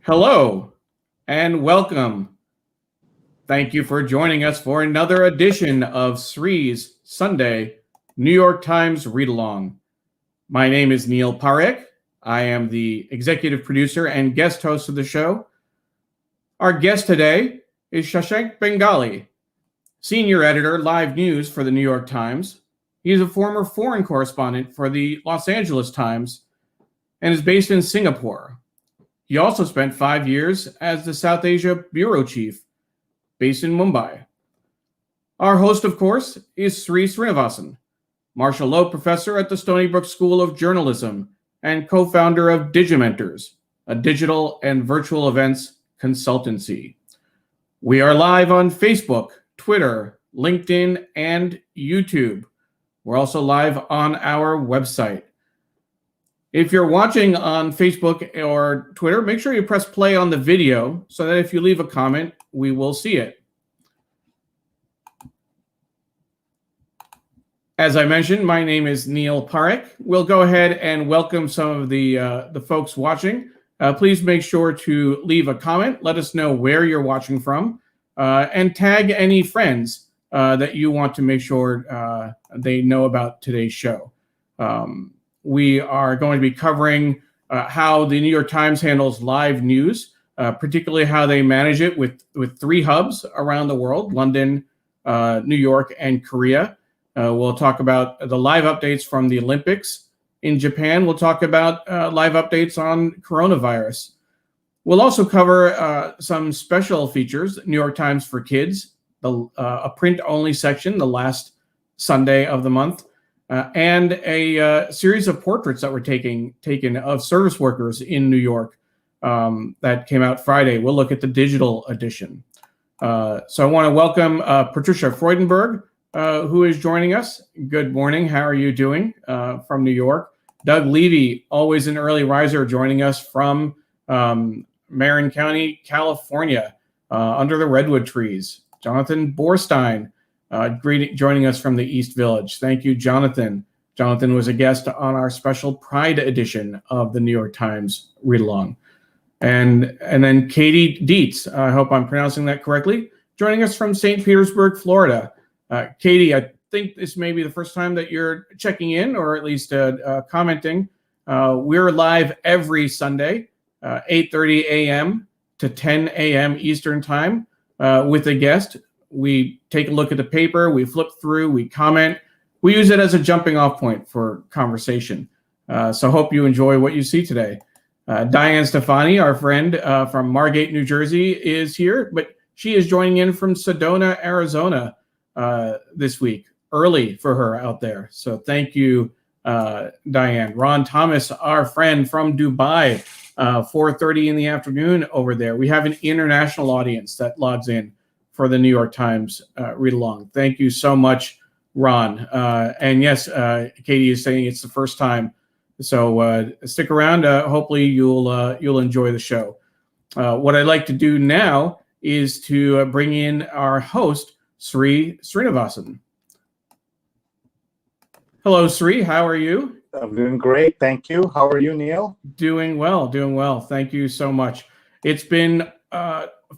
Hello and welcome. Thank you for joining us for another edition of Sri's Sunday New York Times Read Along. My name is Neil Parekh. I am the executive producer and guest host of the show. Our guest today is Shashank Bengali, senior editor, live news for the New York Times. He is a former foreign correspondent for the Los Angeles Times and is based in Singapore. He also spent 5 years as the South Asia bureau chief, based in Mumbai. Our host, of course, is Sri Srinivasan, Marshall Loeb Professor at the Stony Brook School of Journalism and co-founder of Digimentors, a digital and virtual events consultancy. We are live on Facebook, Twitter, LinkedIn, and YouTube. We're also live on our website. If you're watching on Facebook or Twitter, make sure you press play on the video so that if you leave a comment, we will see it. As I mentioned, my name is Neil Parekh. We'll go ahead and welcome some of the folks watching. Please make sure to leave a comment. Let us know where you're watching from, and tag any friends that you want to make sure they know about today's show. We are going to be covering how the New York Times handles live news, particularly how they manage it with 3 hubs around the world, London, New York, and Korea. We'll talk about the live updates from the Olympics in Japan. We'll talk about live updates on coronavirus. We'll also cover some special features, New York Times for Kids, a print-only section, the last Sunday of the month, and a series of portraits that were taken of service workers in New York that came out Friday. We'll look at the digital edition. So I want to welcome Patricia Freudenberg, who is joining us. Good morning. How are you doing from New York? Doug Levy, always an early riser, joining us from Marin County, California, under the redwood trees. Jonathan Borstein, joining us from the East Village. Thank you, Jonathan. Jonathan was a guest on our special Pride edition of the New York Times Read Along. And then Katie Dietz, I hope I'm pronouncing that correctly, joining us from St. Petersburg, Florida. Katie, I think this may be the first time that you're checking in, or at least commenting. We're live every Sunday, 8:30 a.m. to 10 a.m. Eastern Time with a guest. We take a look at the paper, we flip through, we comment. We use it as a jumping off point for conversation. So hope you enjoy what you see today. Diane Stefani, our friend from Margate, New Jersey, is here, but she is joining in from Sedona, Arizona this week. Early for her out there. So thank you, Diane. Ron Thomas, our friend from Dubai, 4:30 in the afternoon over there. We have an international audience that logs in for the New York Times Read Along. Thank you so much, Ron. And yes, Katie is saying it's the first time. So stick around. Hopefully you'll enjoy the show. What I'd like to do now is to bring in our host, Sri Srinivasan. Hello, Sri. How are you? I'm doing great. Thank you. How are you, Neil? Doing well. Thank you so much. It's been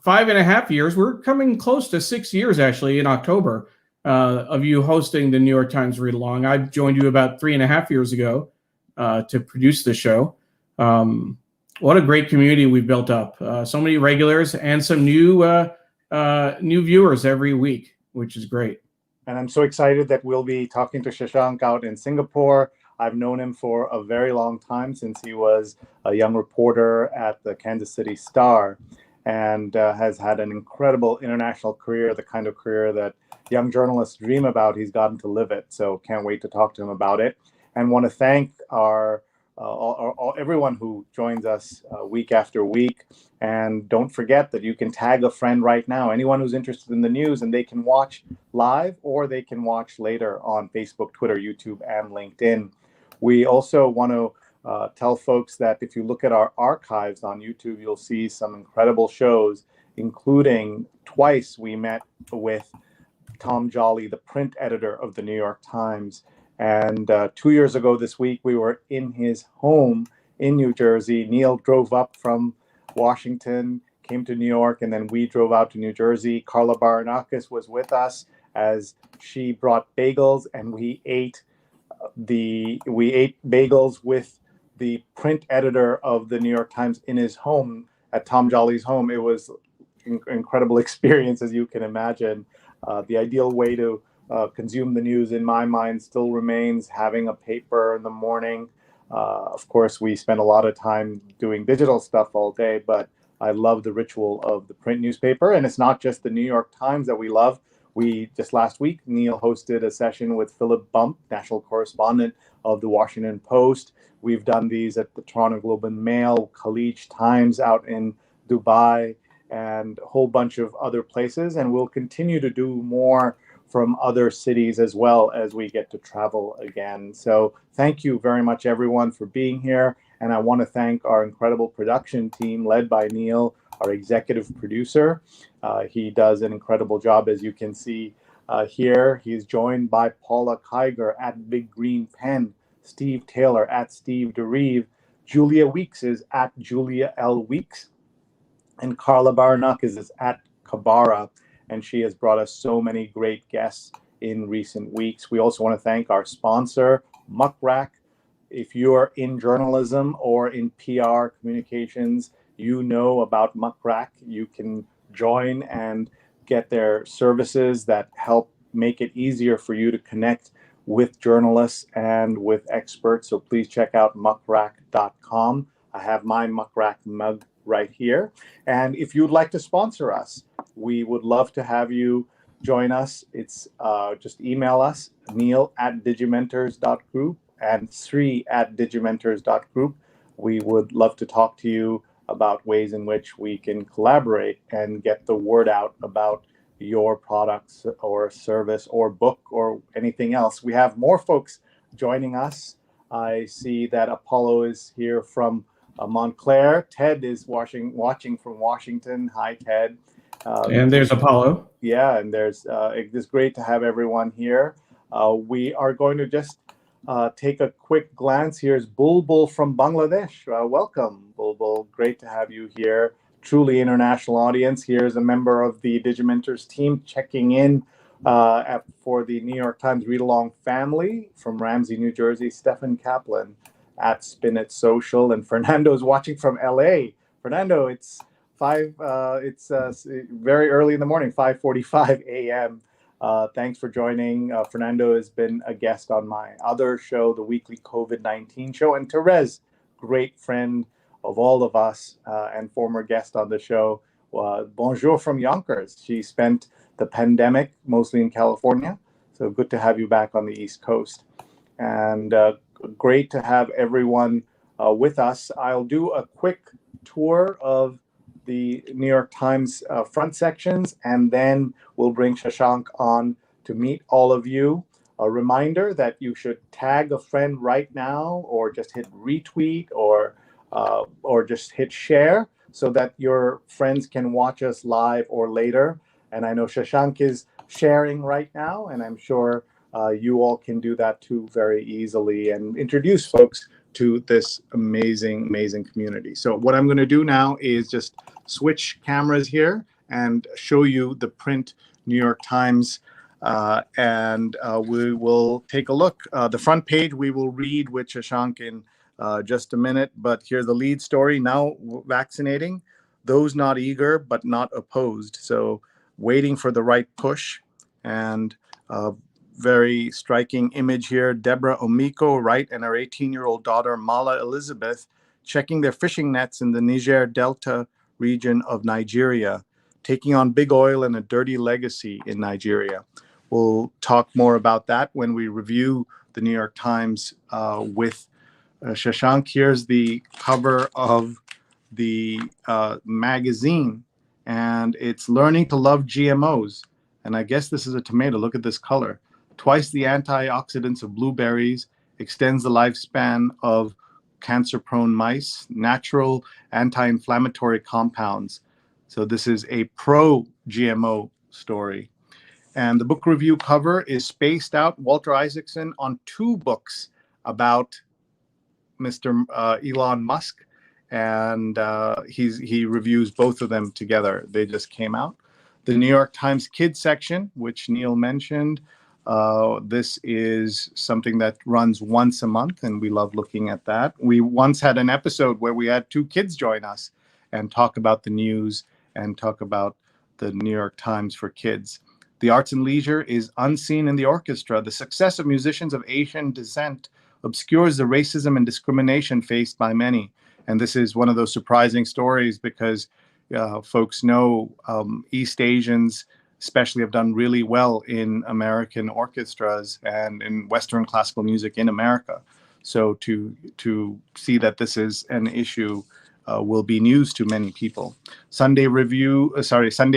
5.5 years. We're coming close to 6 years, actually, in October, of you hosting the New York Times Read Along. I joined you about 3.5 years ago to produce the show. What a great community we've built up. So many regulars and some new viewers every week, which is great. And I'm so excited that we'll be talking to Shashank out in Singapore. I've known him for a very long time, since he was a young reporter at the Kansas City Star, and has had an incredible international career, the kind of career that young journalists dream about. He's gotten to live it. So can't wait to talk to him about it. And want to thank everyone who joins us week after week. And don't forget that you can tag a friend right now, anyone who's interested in the news, and they can watch live or they can watch later on Facebook, Twitter, YouTube, and LinkedIn. We also want to tell folks that if you look at our archives on YouTube, you'll see some incredible shows, including twice we met with Tom Jolly, the print editor of the New York Times. And 2 years ago this week, we were in his home in New Jersey. Neil drove up from Washington, came to New York, and then we drove out to New Jersey. Carla Baranauckas was with us as she brought bagels, and we ate bagels with the print editor of the New York Times in his home at Tom Jolly's home. It was an incredible experience, as you can imagine. The ideal way to consume the news, in my mind, still remains having a paper in the morning. Of course, we spend a lot of time doing digital stuff all day, but I love the ritual of the print newspaper. And it's not just the New York Times that we love. We just last week, Neil hosted a session with Philip Bump, national correspondent of the Washington Post. We've done these at the Toronto Globe and Mail, Khaleej Times out in Dubai, and a whole bunch of other places. And we'll continue to do more from other cities as well as we get to travel again. So thank you very much, everyone, for being here. And I want to thank our incredible production team led by Neil, our executive producer. He does an incredible job, as you can see here. He's joined by Paula Kiger at Big Green Pen, Steve Taylor at Steve DeReeve, Julia Weeks is at Julia L. Weeks, and Carla Baranauckas is at Kabara. And she has brought us so many great guests in recent weeks. We also want to thank our sponsor, MuckRack. If you're in journalism or in PR communications, you know about MuckRack. You can join and get their services that help make it easier for you to connect with journalists and with experts. So please check out muckrack.com. I have my MuckRack mug right here. And if you'd like to sponsor us, we would love to have you join us. It's just email us, neil@digimentors.group and sri@digimentors.group. We would love to talk to you about ways in which we can collaborate and get the word out about your products or service or book or anything else. We have more folks joining us. I see that Apollo is here from Montclair. Ted is watching from Washington. Hi, Ted. And there's Apollo. Yeah, and it's great to have everyone here. We are going to just take a quick glance. Here's Bulbul from Bangladesh. Welcome, Bulbul. Great to have you here. Truly international audience. Here's a member of the Digimentors team checking in for the New York Times read-along family from Ramsey, New Jersey, Stephen Kaplan at Spinach Social. And Fernando is watching from LA. Fernando, it's very early in the morning, 5:45 a.m. Thanks for joining. Fernando has been a guest on my other show, the weekly COVID-19 show. And Therese, great friend of all of us and former guest on the show. Bonjour from Yonkers. She spent the pandemic mostly in California. So good to have you back on the East Coast. And great to have everyone with us. I'll do a quick tour of the New York Times front sections, and then we'll bring Shashank on to meet all of you. A reminder that you should tag a friend right now, or just hit retweet, or just hit share, so that your friends can watch us live or later. And I know Shashank is sharing right now, and I'm sure you all can do that too very easily and introduce folks to this amazing, amazing community. So what I'm going to do now is just switch cameras here and show you the print New York Times, and we will take a look. The front page we will read with Shashank in just a minute, but here's the lead story. Now vaccinating, those not eager but not opposed. So waiting for the right push. And very striking image here. Deborah Omiko Wright and her 18-year-old daughter Mala Elizabeth checking their fishing nets in the Niger Delta region of Nigeria, taking on big oil and a dirty legacy in Nigeria. We'll talk more about that when we review the New York Times with Shashank. Here's the cover of the magazine, and it's Learning to Love GMOs. And I guess this is a tomato. Look at this color. Twice the antioxidants of blueberries, extends the lifespan of cancer-prone mice, natural anti-inflammatory compounds. So this is a pro-GMO story. And the book review cover is spaced out, Walter Isaacson, on 2 books about Mr. Elon Musk. and he reviews both of them together. They just came out. The New York Times Kids section, which Neil mentioned, this is something that runs once a month, and we love looking at that. We once had an episode where we had 2 kids join us and talk about the news and talk about the New York Times for kids. The Arts and Leisure is Unseen in the Orchestra. The success of musicians of Asian descent obscures the racism and discrimination faced by many. And this is one of those surprising stories because folks know East Asians especially have done really well in American orchestras and in Western classical music in America. So to see that this is an issue will be news to many people. Sunday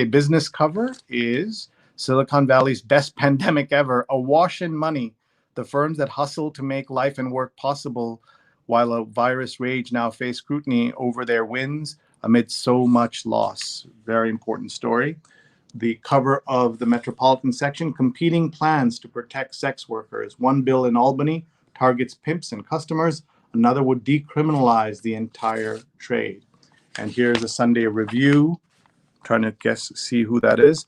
business cover is Silicon Valley's best pandemic ever, awash in money. The firms that hustle to make life and work possible while a virus rage now face scrutiny over their wins amid so much loss. Very important story. The cover of the Metropolitan section, competing plans to protect sex workers. One bill in Albany targets pimps and customers. Another would decriminalize the entire trade. And here's a Sunday review. I'm trying to see who that is.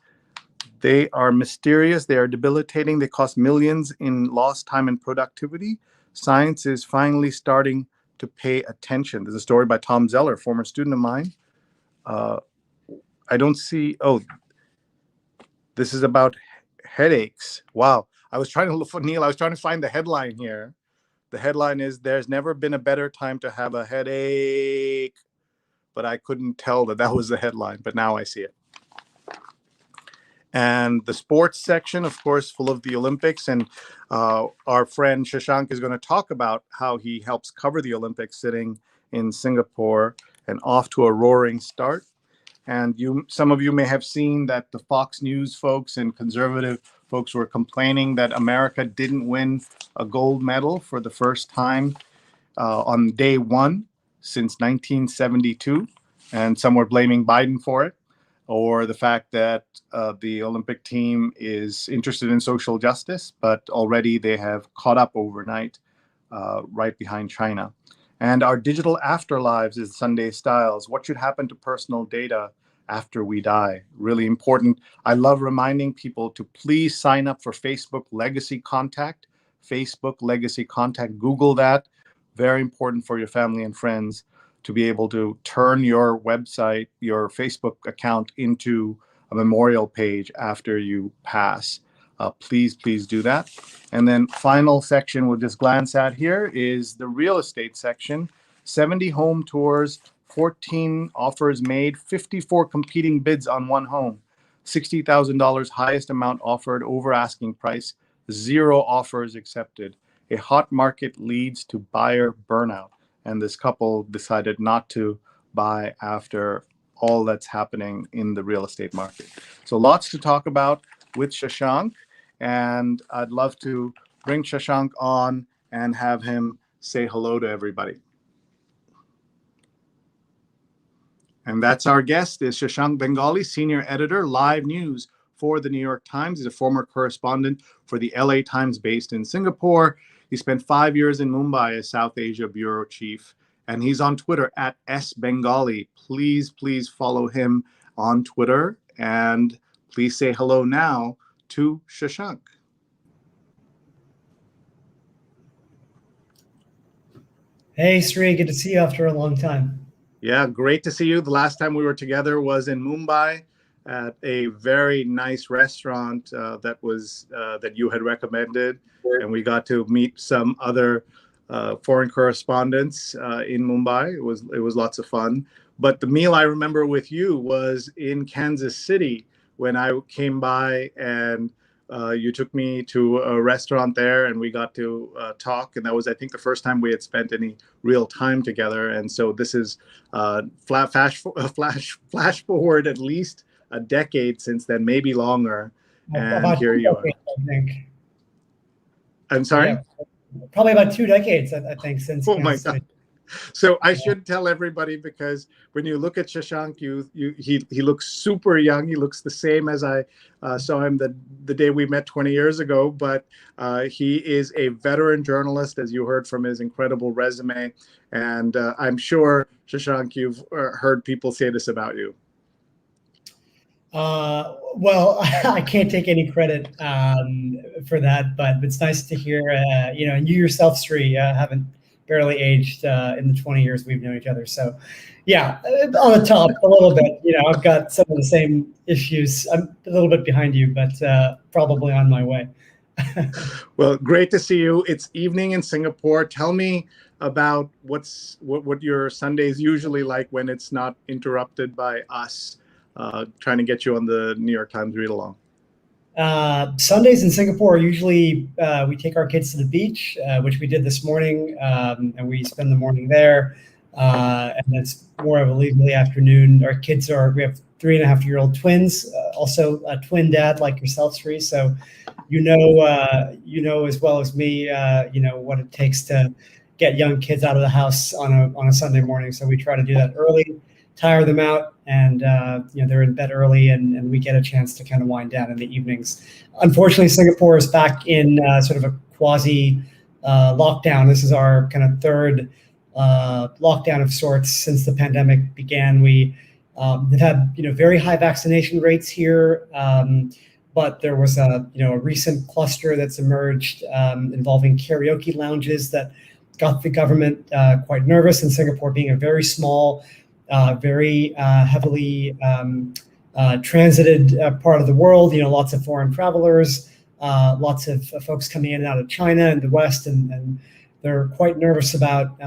They are mysterious. They are debilitating. They cost millions in lost time and productivity. Science is finally starting to pay attention. There's a story by Tom Zeller, former student of mine. I don't see. Oh, this is about headaches. Wow. I was trying to look for Neil. I was trying to find the headline here. The headline is, "There's never been a better time to have a headache." But I couldn't tell that was the headline, but now I see it. And the sports section, of course, full of the Olympics. And our friend Shashank is going to talk about how he helps cover the Olympics sitting in Singapore and off to a roaring start. And some of you may have seen that the Fox News folks and conservative folks were complaining that America didn't win a gold medal for the first time on day one since 1972. And some were blaming Biden for it, or the fact that the Olympic team is interested in social justice, but already they have caught up overnight, right behind China. And our digital afterlives is Sunday Styles. What should happen to personal data after we die? Really important. I love reminding people to please sign up for Facebook Legacy Contact. Facebook Legacy Contact. Google that. Very important for your family and friends to be able to turn your website, your Facebook account into a memorial page after you pass. Please do that. And then final section we'll just glance at here is the real estate section. 70 home tours, 14 offers made, 54 competing bids on one home. $60,000 highest amount offered over asking price, 0 offers accepted. A hot market leads to buyer burnout. And this couple decided not to buy after all that's happening in the real estate market. So lots to talk about with Shashank. And I'd love to bring Shashank on and have him say hello to everybody. And that's our guest, is Shashank Bengali, senior editor, live news for the New York Times. He's a former correspondent for the LA Times based in Singapore. He spent 5 years in Mumbai as South Asia bureau chief, and he's on Twitter at @sbengali. Please follow him on Twitter, and please say hello now to Shashank. Hey, Sri, good to see you after a long time. Yeah, great to see you. The last time we were together was in Mumbai at a very nice restaurant that you had recommended, and we got to meet some other foreign correspondents in Mumbai. It was lots of fun. But the meal I remember with you was in Kansas City when I came by, and you took me to a restaurant there, and we got to talk. And that was, I think, the first time we had spent any real time together. And so this is flash forward at least a decade since then, maybe longer. And about here you are. I think. I'm sorry? Yeah, probably about 2 decades, I think, since. Oh my God. So I should tell everybody, because when you look at Shashank, he looks super young. He looks the same as I saw him the day we met 20 years ago. But he is a veteran journalist, as you heard from his incredible resume. And I'm sure, Shashank, you've heard people say this about you. Well, I can't take any credit for that, but it's nice to hear. And you yourself, Sri, haven't barely aged in the 20 years we've known each other. So, yeah, on the top a little bit. I've got some of the same issues. I'm a little bit behind you, but probably on my way. Well, great to see you. It's evening in Singapore. Tell me about what your Sundays usually like when it's not interrupted by us trying to get you on the New York Times read along. Sundays in Singapore are usually we take our kids to the beach, which we did this morning, and we spend the morning there. And it's more of a leisurely afternoon. We have 3.5-year-old twins, also a twin dad like yourself, Sri. So you know as well as me, what it takes to get young kids out of the house on a Sunday morning. So we try to do that early, tire them out, and they're in bed early, and we get a chance to kind of wind down in the evenings. Unfortunately, Singapore is back in sort of a quasi lockdown. This is our kind of third lockdown of sorts since the pandemic began. We have had very high vaccination rates here, but there was a recent cluster that's emerged involving karaoke lounges that got the government quite nervous. In Singapore being a very small, very heavily transited part of the world, lots of foreign travelers, lots of folks coming in and out of China and the West, and they're quite nervous about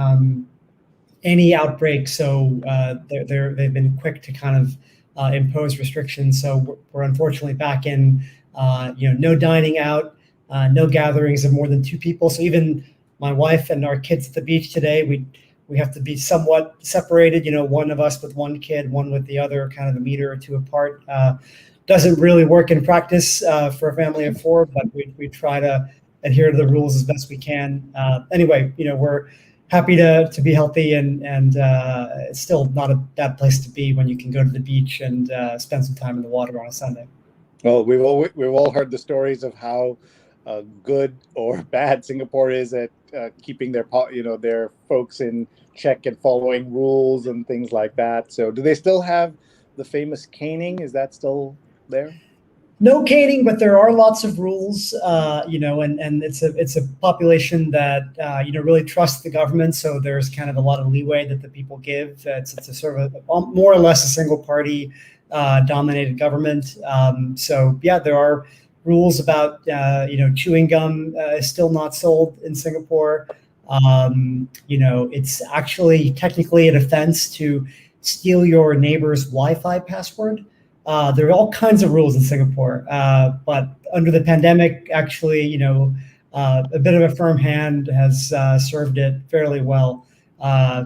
any outbreak. So they've been quick to kind of impose restrictions. So we're unfortunately back in, no dining out, no gatherings of more than 2 people. So even my wife and our kids at the beach today, we have to be somewhat separated, one of us with one kid, one with the other, kind of a meter or 2 apart. Doesn't really work in practice for a family of 4, but we try to adhere to the rules as best we can. Anyway, we're happy to be healthy, and it's still not a bad place to be when you can go to the beach and spend some time in the water on a Sunday. Well, we've all heard the stories of how good or bad Singapore is at keeping their folks in check and following rules and things like that. So do they still have the famous caning? Is that still there? No caning, but there are lots of rules, and it's a population that really trusts the government. So there's kind of a lot of leeway that the people give. It's a sort of more or less a single party dominated government. So yeah, there are rules about chewing gum is still not sold in Singapore. It's actually technically an offense to steal your neighbor's Wi-Fi password. There are all kinds of rules in Singapore, but under the pandemic, actually, a bit of a firm hand has served it fairly well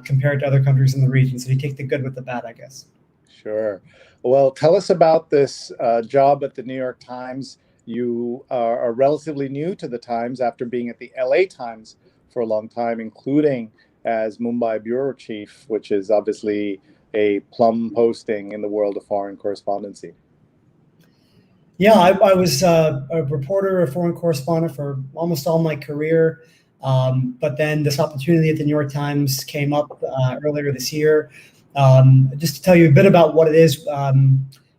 compared to other countries in the region. So you take the good with the bad, I guess. Sure. Well, tell us about this job at the New York Times. You are relatively new to the Times after being at the LA Times for a long time, including as Mumbai bureau chief, which is obviously a plum posting in the world of foreign correspondency. Yeah, I was a reporter, a foreign correspondent for almost all my career. But then this opportunity at the New York Times came up earlier this year. Just to tell you a bit about what it is,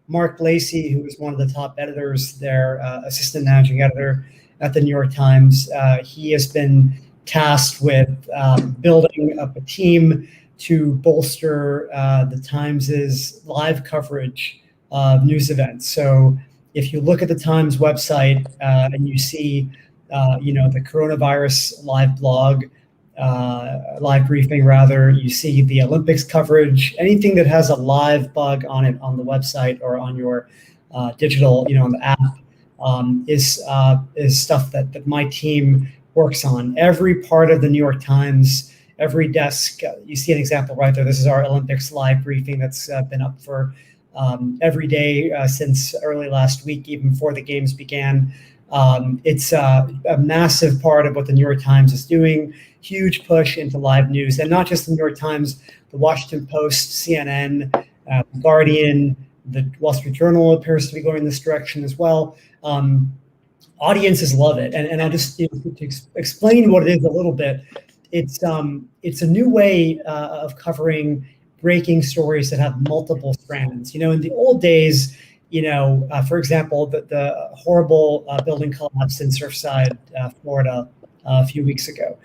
Mark Lacey, who is one of the top editors there, assistant managing editor at the New York Times, he has been tasked with building up a team to bolster the Times's live coverage of news events. So if you look at the Times website and you see, the coronavirus live blog, live briefing rather, you see the Olympics coverage, anything that has a live bug on it on the website or on your digital, on the app, is stuff that my team works on. Every part of the New York Times, every desk, you see an example right there. This is our Olympics live briefing that's been up for every day since early last week, even before the games began. It's a massive part of what the New York Times is doing, huge push into live news, and not just the New York Times, the Washington Post, CNN, the Guardian, the Wall Street Journal appears to be going this direction as well. Audiences love it, and I'll just to explain what it is a little bit. It's a new way of covering breaking stories that have multiple strands. In the old days, for example, the horrible building collapse in Surfside, Florida, a few weeks ago.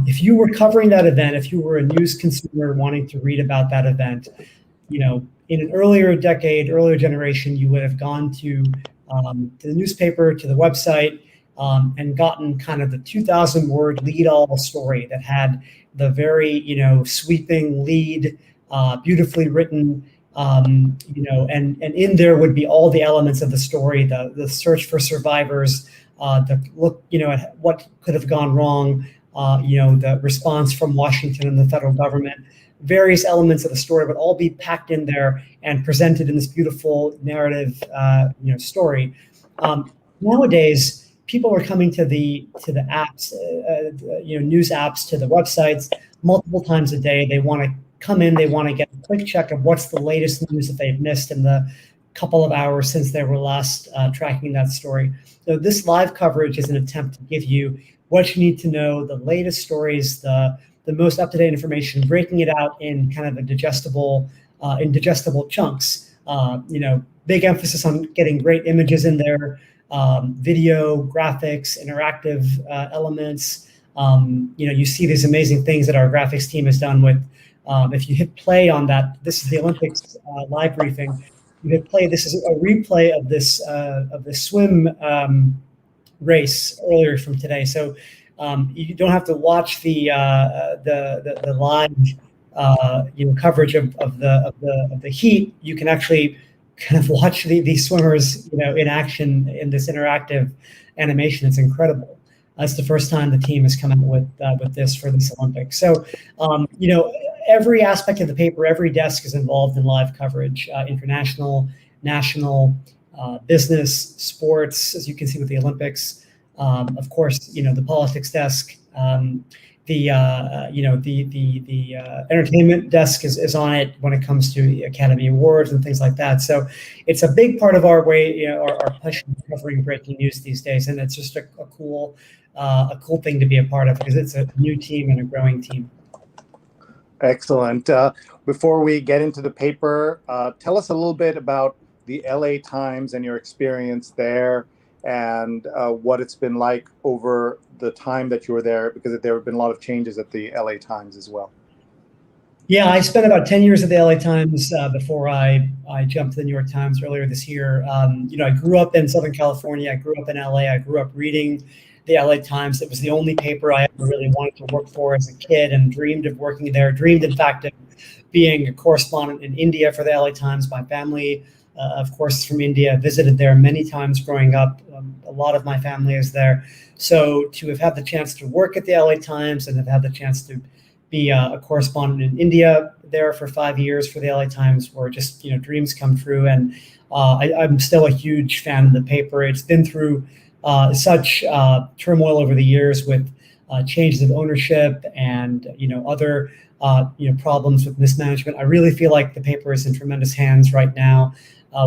If you were covering that event, if you were a news consumer wanting to read about that event, in an earlier generation, you would have gone to the newspaper, to the website, and gotten kind of the 2,000-word lead-all story that had the very, sweeping lead, beautifully written, and in there would be all the elements of the story, the search for survivors, the look, at what could have gone wrong, the response from Washington and the federal government. Various elements of the story would all be packed in there and presented in this beautiful narrative, story. Nowadays, people are coming to the apps, news apps, to the websites multiple times a day. They want to come in, they want to get a quick check of what's the latest news that they've missed in the couple of hours since they were last tracking that story. So this live coverage is an attempt to give you what you need to know, the latest stories, the most up-to-date information, breaking it out in kind of a digestible chunks. Big emphasis on getting great images in there, video, graphics, interactive elements. You see these amazing things that our graphics team has done with. If you hit play on that, this is the Olympics live briefing. You hit play. This is a replay of this swim race earlier from today. So you don't have to watch the live coverage of the heat. You can actually kind of watch these swimmers in action in this interactive animation. It's incredible. That's the first time the team has come out with this for this Olympics. So every aspect of the paper, every desk is involved in live coverage, international, national, business, sports, as you can see with the Olympics. Of course, the politics desk, the entertainment desk is on it when it comes to Academy Awards and things like that. So it's a big part of our way, our push in covering breaking news these days, and it's just a cool thing to be a part of because it's a new team and a growing team. Excellent. Before we get into the paper, tell us a little bit about the LA Times and your experience there, and what it's been like over the time that you were there, because there have been a lot of changes at the LA Times as well. Yeah, I spent about 10 years at the LA Times before I jumped to the New York Times earlier this year. I grew up in Southern California. I grew up in LA. I grew up reading the LA Times. It was the only paper I ever really wanted to work for as a kid, and dreamed of working there. Dreamed, in fact, of being a correspondent in India for the LA Times. My family, of course, is from India. Visited there many times growing up. A lot of my family is there. So to have had the chance to work at the LA Times and have had the chance to be a correspondent in India there for 5 years for the LA Times were just dreams come true. And I'm still a huge fan of the paper. It's been through such turmoil over the years with changes of ownership and other problems with mismanagement. I really feel like the paper is in tremendous hands right now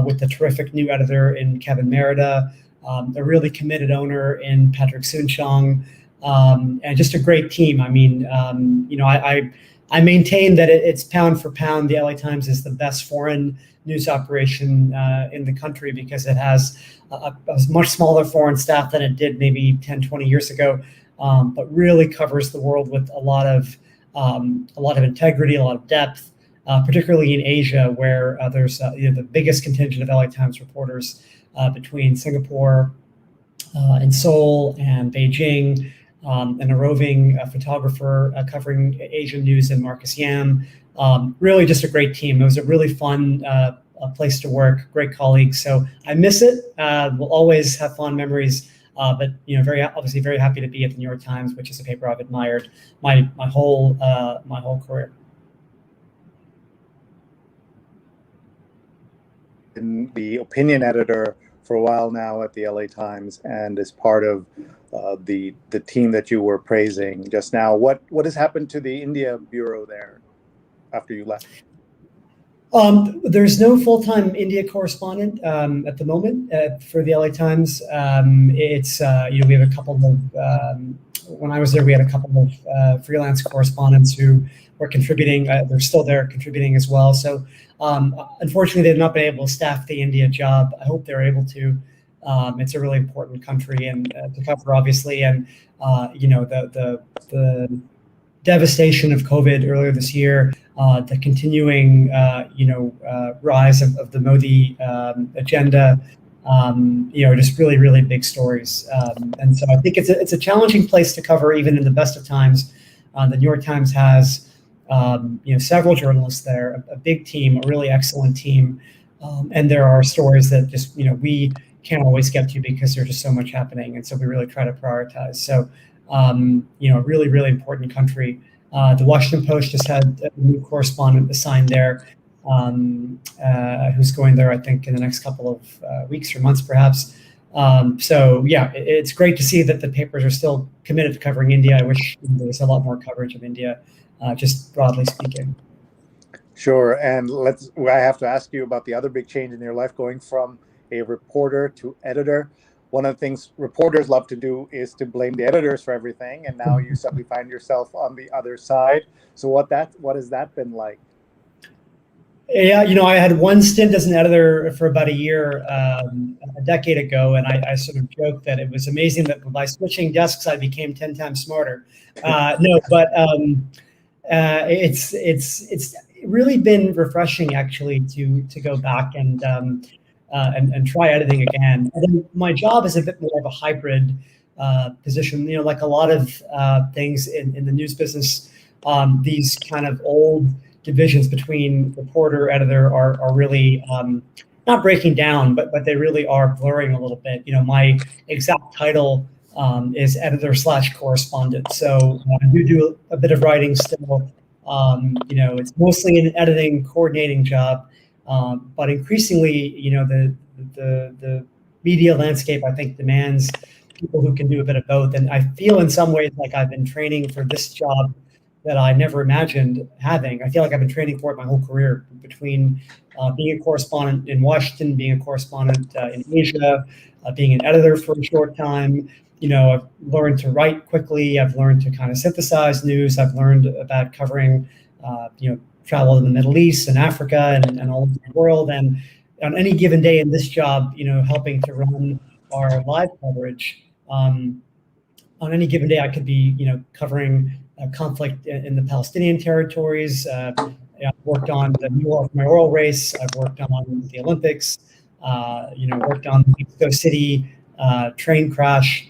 with the terrific new editor in Kevin Merida, a really committed owner in Patrick Soon-Shiong, and just a great team. I mean, I maintain that it's pound for pound, the LA Times is the best foreign news operation in the country because it has a much smaller foreign staff than it did maybe 10, 20 years ago, but really covers the world with a lot of integrity, a lot of depth, particularly in Asia, where there's the biggest contingent of LA Times reporters between Singapore and Seoul and Beijing, and a roving photographer covering Asian news in Marcus Yam. Really just a great team. It was a really fun place to work, great colleagues. So I miss it. We'll always have fond memories, but very happy to be at the New York Times, which is a paper I've admired my whole career. And the opinion editor for a while now at the LA Times and is part of the team that you were praising just now. What has happened to the India bureau there after you left? There's no full-time India correspondent at the moment for the LA Times. It's we have a couple of when I was there, we had a couple of freelance correspondents who were contributing. They're still there contributing as well. So unfortunately, they've not been able to staff the India job. I hope they're able to. It's a really important country and to cover, obviously, and the devastation of COVID earlier this year, the continuing rise of the Modi agenda. Just really, really big stories. And so I think it's a challenging place to cover, even in the best of times. The New York Times has, several journalists there, a big team, a really excellent team. And there are stories that just, we can't always get to because there's just so much happening. And so we really try to prioritize. So, really, really important country. The Washington Post just had a new correspondent assigned there. Who's going there, I think, in the next couple of weeks or months, perhaps. It's great to see that the papers are still committed to covering India. I wish there was a lot more coverage of India, just broadly speaking. Sure, and I have to ask you about the other big change in your life, going from a reporter to editor. One of the things reporters love to do is to blame the editors for everything, and now you suddenly find yourself on the other side. So what has that been like? Yeah, I had one stint as an editor for about a year, a decade ago, and I sort of joked that it was amazing that by switching desks, I became 10 times smarter. It's really been refreshing, actually, to go back and try editing again. And then my job is a bit more of a hybrid position. Like a lot of things in the news business, these kind of old divisions between reporter, editor are really not breaking down, but they really are blurring a little bit. My exact title is editor/correspondent. So I do a bit of writing still. It's mostly an editing, coordinating job, but increasingly, the media landscape, I think, demands people who can do a bit of both. And I feel in some ways like I've been training for this job that I never imagined having. I feel like I've been training for it my whole career, between being a correspondent in Washington, being a correspondent in Asia, being an editor for a short time. I've learned to write quickly. I've learned to kind of synthesize news. I've learned about covering, travel in the Middle East and Africa and all over the world. And on any given day in this job, helping to run our live coverage, on any given day, I could be, covering conflict in the Palestinian territories. I've worked on the New York mayoral race. I've worked on the Olympics. Worked on the Mexico City train crash.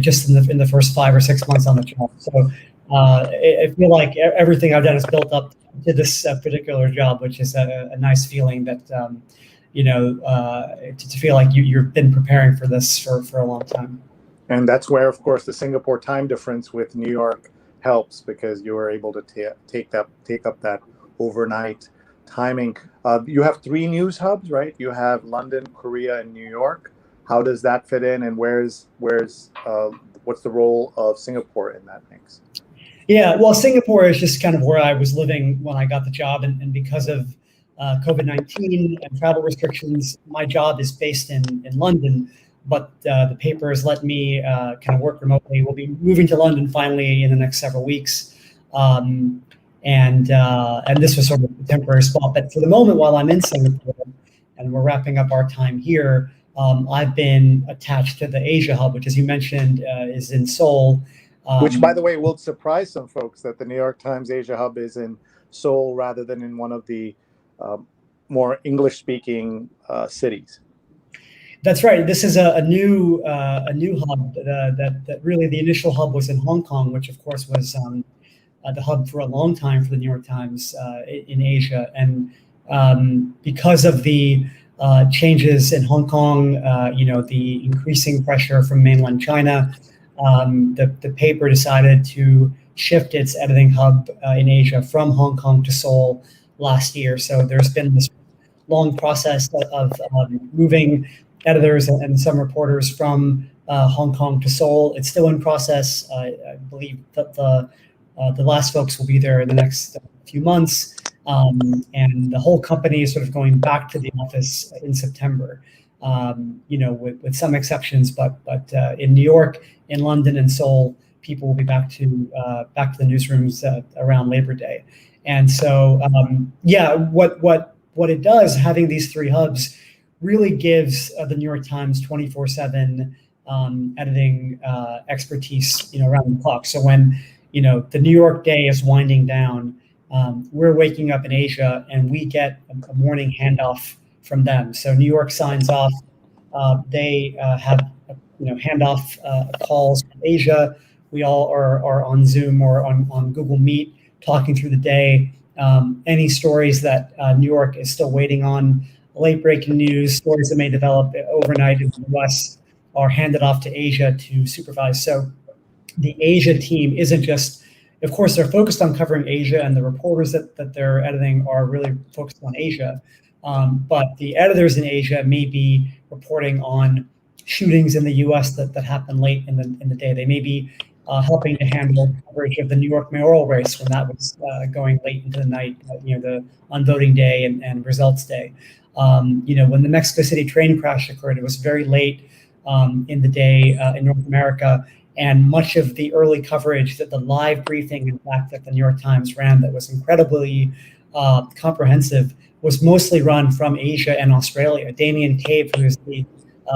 Just in the first 5 or 6 months on the job. So I feel like everything I've done is built up to this particular job, which is a nice feeling that to feel like you've been preparing for this for a long time. And that's where, of course, the Singapore time difference with New York helps, because you were able to take up that overnight timing. You have 3 news hubs, right? You have London, Korea, and New York. How does that fit in, and what's the role of Singapore in that mix? Yeah, well, Singapore is just kind of where I was living when I got the job, and because of COVID-19 and travel restrictions, my job is based in London, but the paper has let me kind of work remotely. We'll be moving to London finally in the next several weeks, and this was sort of a temporary spot. But for the moment, while I'm in Singapore and we're wrapping up our time here, I've been attached to the Asia hub, which, as you mentioned, is in Seoul. Which, by the way, will surprise some folks that the New York Times Asia hub is in Seoul rather than in one of the more English-speaking cities. That's right. This is a new hub. That really, the initial hub was in Hong Kong, which of course was the hub for a long time for the New York Times in Asia. And because of the changes in Hong Kong, the increasing pressure from mainland China, the paper decided to shift its editing hub in Asia from Hong Kong to Seoul last year. So there's been this long process of moving editors and some reporters from Hong Kong to Seoul. It's still in process. I believe that the last folks will be there in the next few months. And the whole company is sort of going back to the office in September, with some exceptions. But in New York, in London, and Seoul, people will be back to the newsrooms around Labor Day. And so, what it does, having these three hubs, really gives the New York Times 24/7 editing expertise, around the clock. So when the New York day is winding down, we're waking up in Asia and we get a morning handoff from them. So New York signs off. They have handoff calls from Asia. We all are on Zoom or on Google Meet talking through the day. Any stories that New York is still waiting on, late breaking news, stories that may develop overnight in the US, are handed off to Asia to supervise. So the Asia team isn't just, of course, they're focused on covering Asia, and the reporters that they're editing are really focused on Asia. But the editors in Asia may be reporting on shootings in the US that happen late in the day. They may be helping to handle coverage of the New York mayoral race when that was going late into the night, on voting day and results day. When the Mexico City train crash occurred, it was very late in the day in North America. And much of the early coverage, that the live briefing, in fact, that the New York Times ran, that was incredibly comprehensive, was mostly run from Asia and Australia. Damien Cave, who is the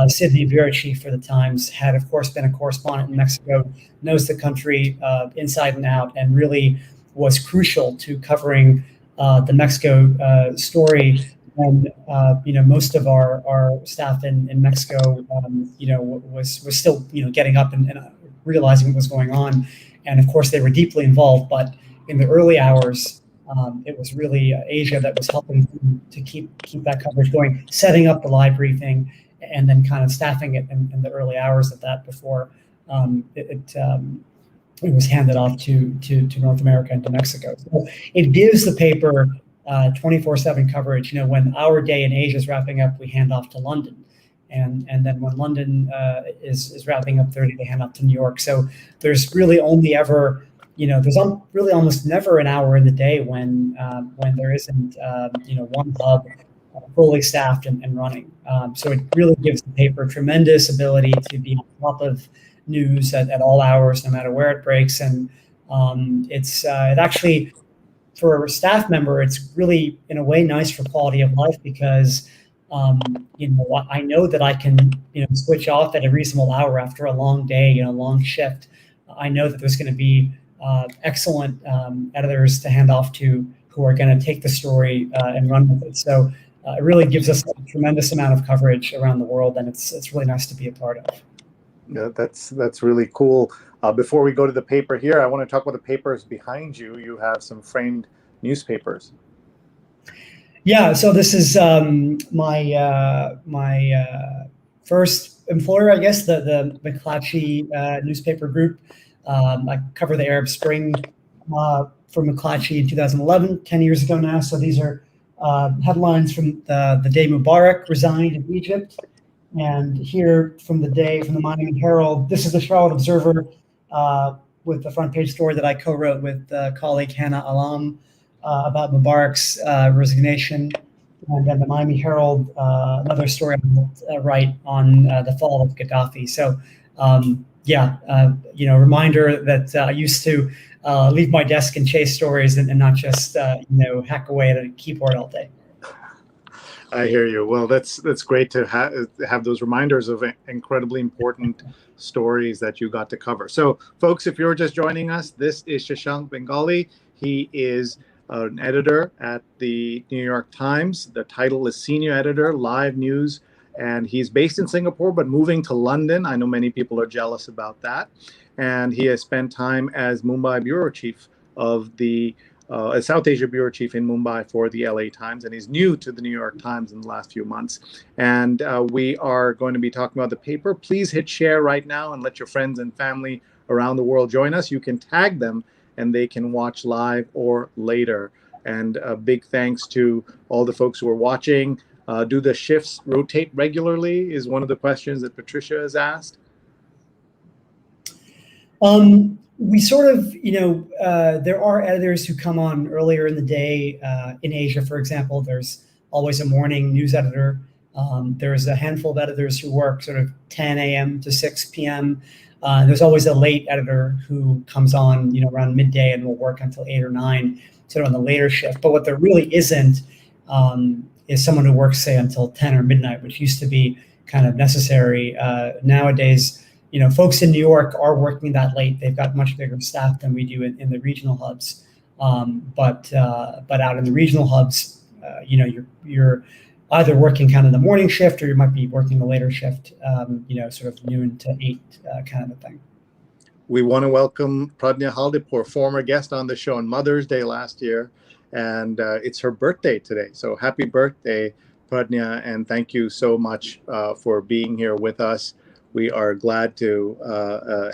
Sydney bureau chief for the Times, had, of course, been a correspondent in Mexico, knows the country inside and out, and really was crucial to covering the Mexico story. And most of our staff in Mexico, was still getting up and realizing what was going on, and of course they were deeply involved. But in the early hours, it was really Asia that was helping to keep that coverage going, setting up the live briefing, and then kind of staffing it in the early hours of that before it was handed off to North America and to Mexico. So it gives the paper 24/7 coverage. When our day in Asia is wrapping up, we hand off to London. And then when London is wrapping up 30, they hand off to New York. So there's really only ever, there's really almost never an hour in the day when there isn't, one hub fully staffed and running. So it really gives the paper tremendous ability to be on top of news at all hours, no matter where it breaks. And it actually, for a staff member, it's really, in a way, nice for quality of life, because I know that I can, switch off at a reasonable hour after a long day, long shift. I know that there's going to be excellent editors to hand off to, who are going to take the story and run with it. So it really gives us a tremendous amount of coverage around the world, and it's really nice to be a part of. Yeah, that's really cool. Before we go to the paper here, I want to talk about the papers behind you. You have some framed newspapers. Yeah, so this is my first employer, I guess, the McClatchy newspaper group. I covered the Arab Spring for McClatchy in 2011, 10 years ago now. So these are headlines from the day Mubarak resigned in Egypt. And here from the Miami Herald, this is the Charlotte Observer with the front page story that I co-wrote with colleague Hannah Alam about Mubarak's resignation. And then the Miami Herald, another story I write on the fall of Gaddafi. So reminder that I used to leave my desk and chase stories and not just hack away at a keyboard all day. I hear you. Well, that's great to have those reminders of incredibly important stories that you got to cover. So, folks, if you're just joining us, this is Shashank Bengali. He is an editor at the New York Times. The title is Senior Editor, Live News, and he's based in Singapore but moving to London. I know many people are jealous about that. And he has spent time as Mumbai bureau chief of the South Asia bureau chief in Mumbai for the LA Times, and he's new to the New York Times in the last few months. And we are going to be talking about the paper. Please hit share right now and let your friends and family around the world join us. You can tag them and they can watch live or later. And a big thanks to all the folks who are watching. Do the shifts rotate regularly is one of the questions that Patricia has asked. We sort of, there are editors who come on earlier in the day. In Asia, for example, there's always a morning news editor. There's a handful of editors who work sort of 10 a.m. to 6 p.m. There's always a late editor who comes on, around midday and will work until 8 or 9, sort of on the later shift. But what there really isn't is someone who works, say, until 10 or midnight, which used to be kind of necessary. Nowadays, folks in New York are working that late. They've got much bigger staff than we do in the regional hubs. But out in the regional hubs, you're either working kind of the morning shift, or you might be working the later shift, sort of noon to 8 kind of a thing. We want to welcome Pradnya Haldipur, former guest on the show on Mother's Day last year, and it's her birthday today. So happy birthday, Pradnya, and thank you so much for being here with us. We are glad to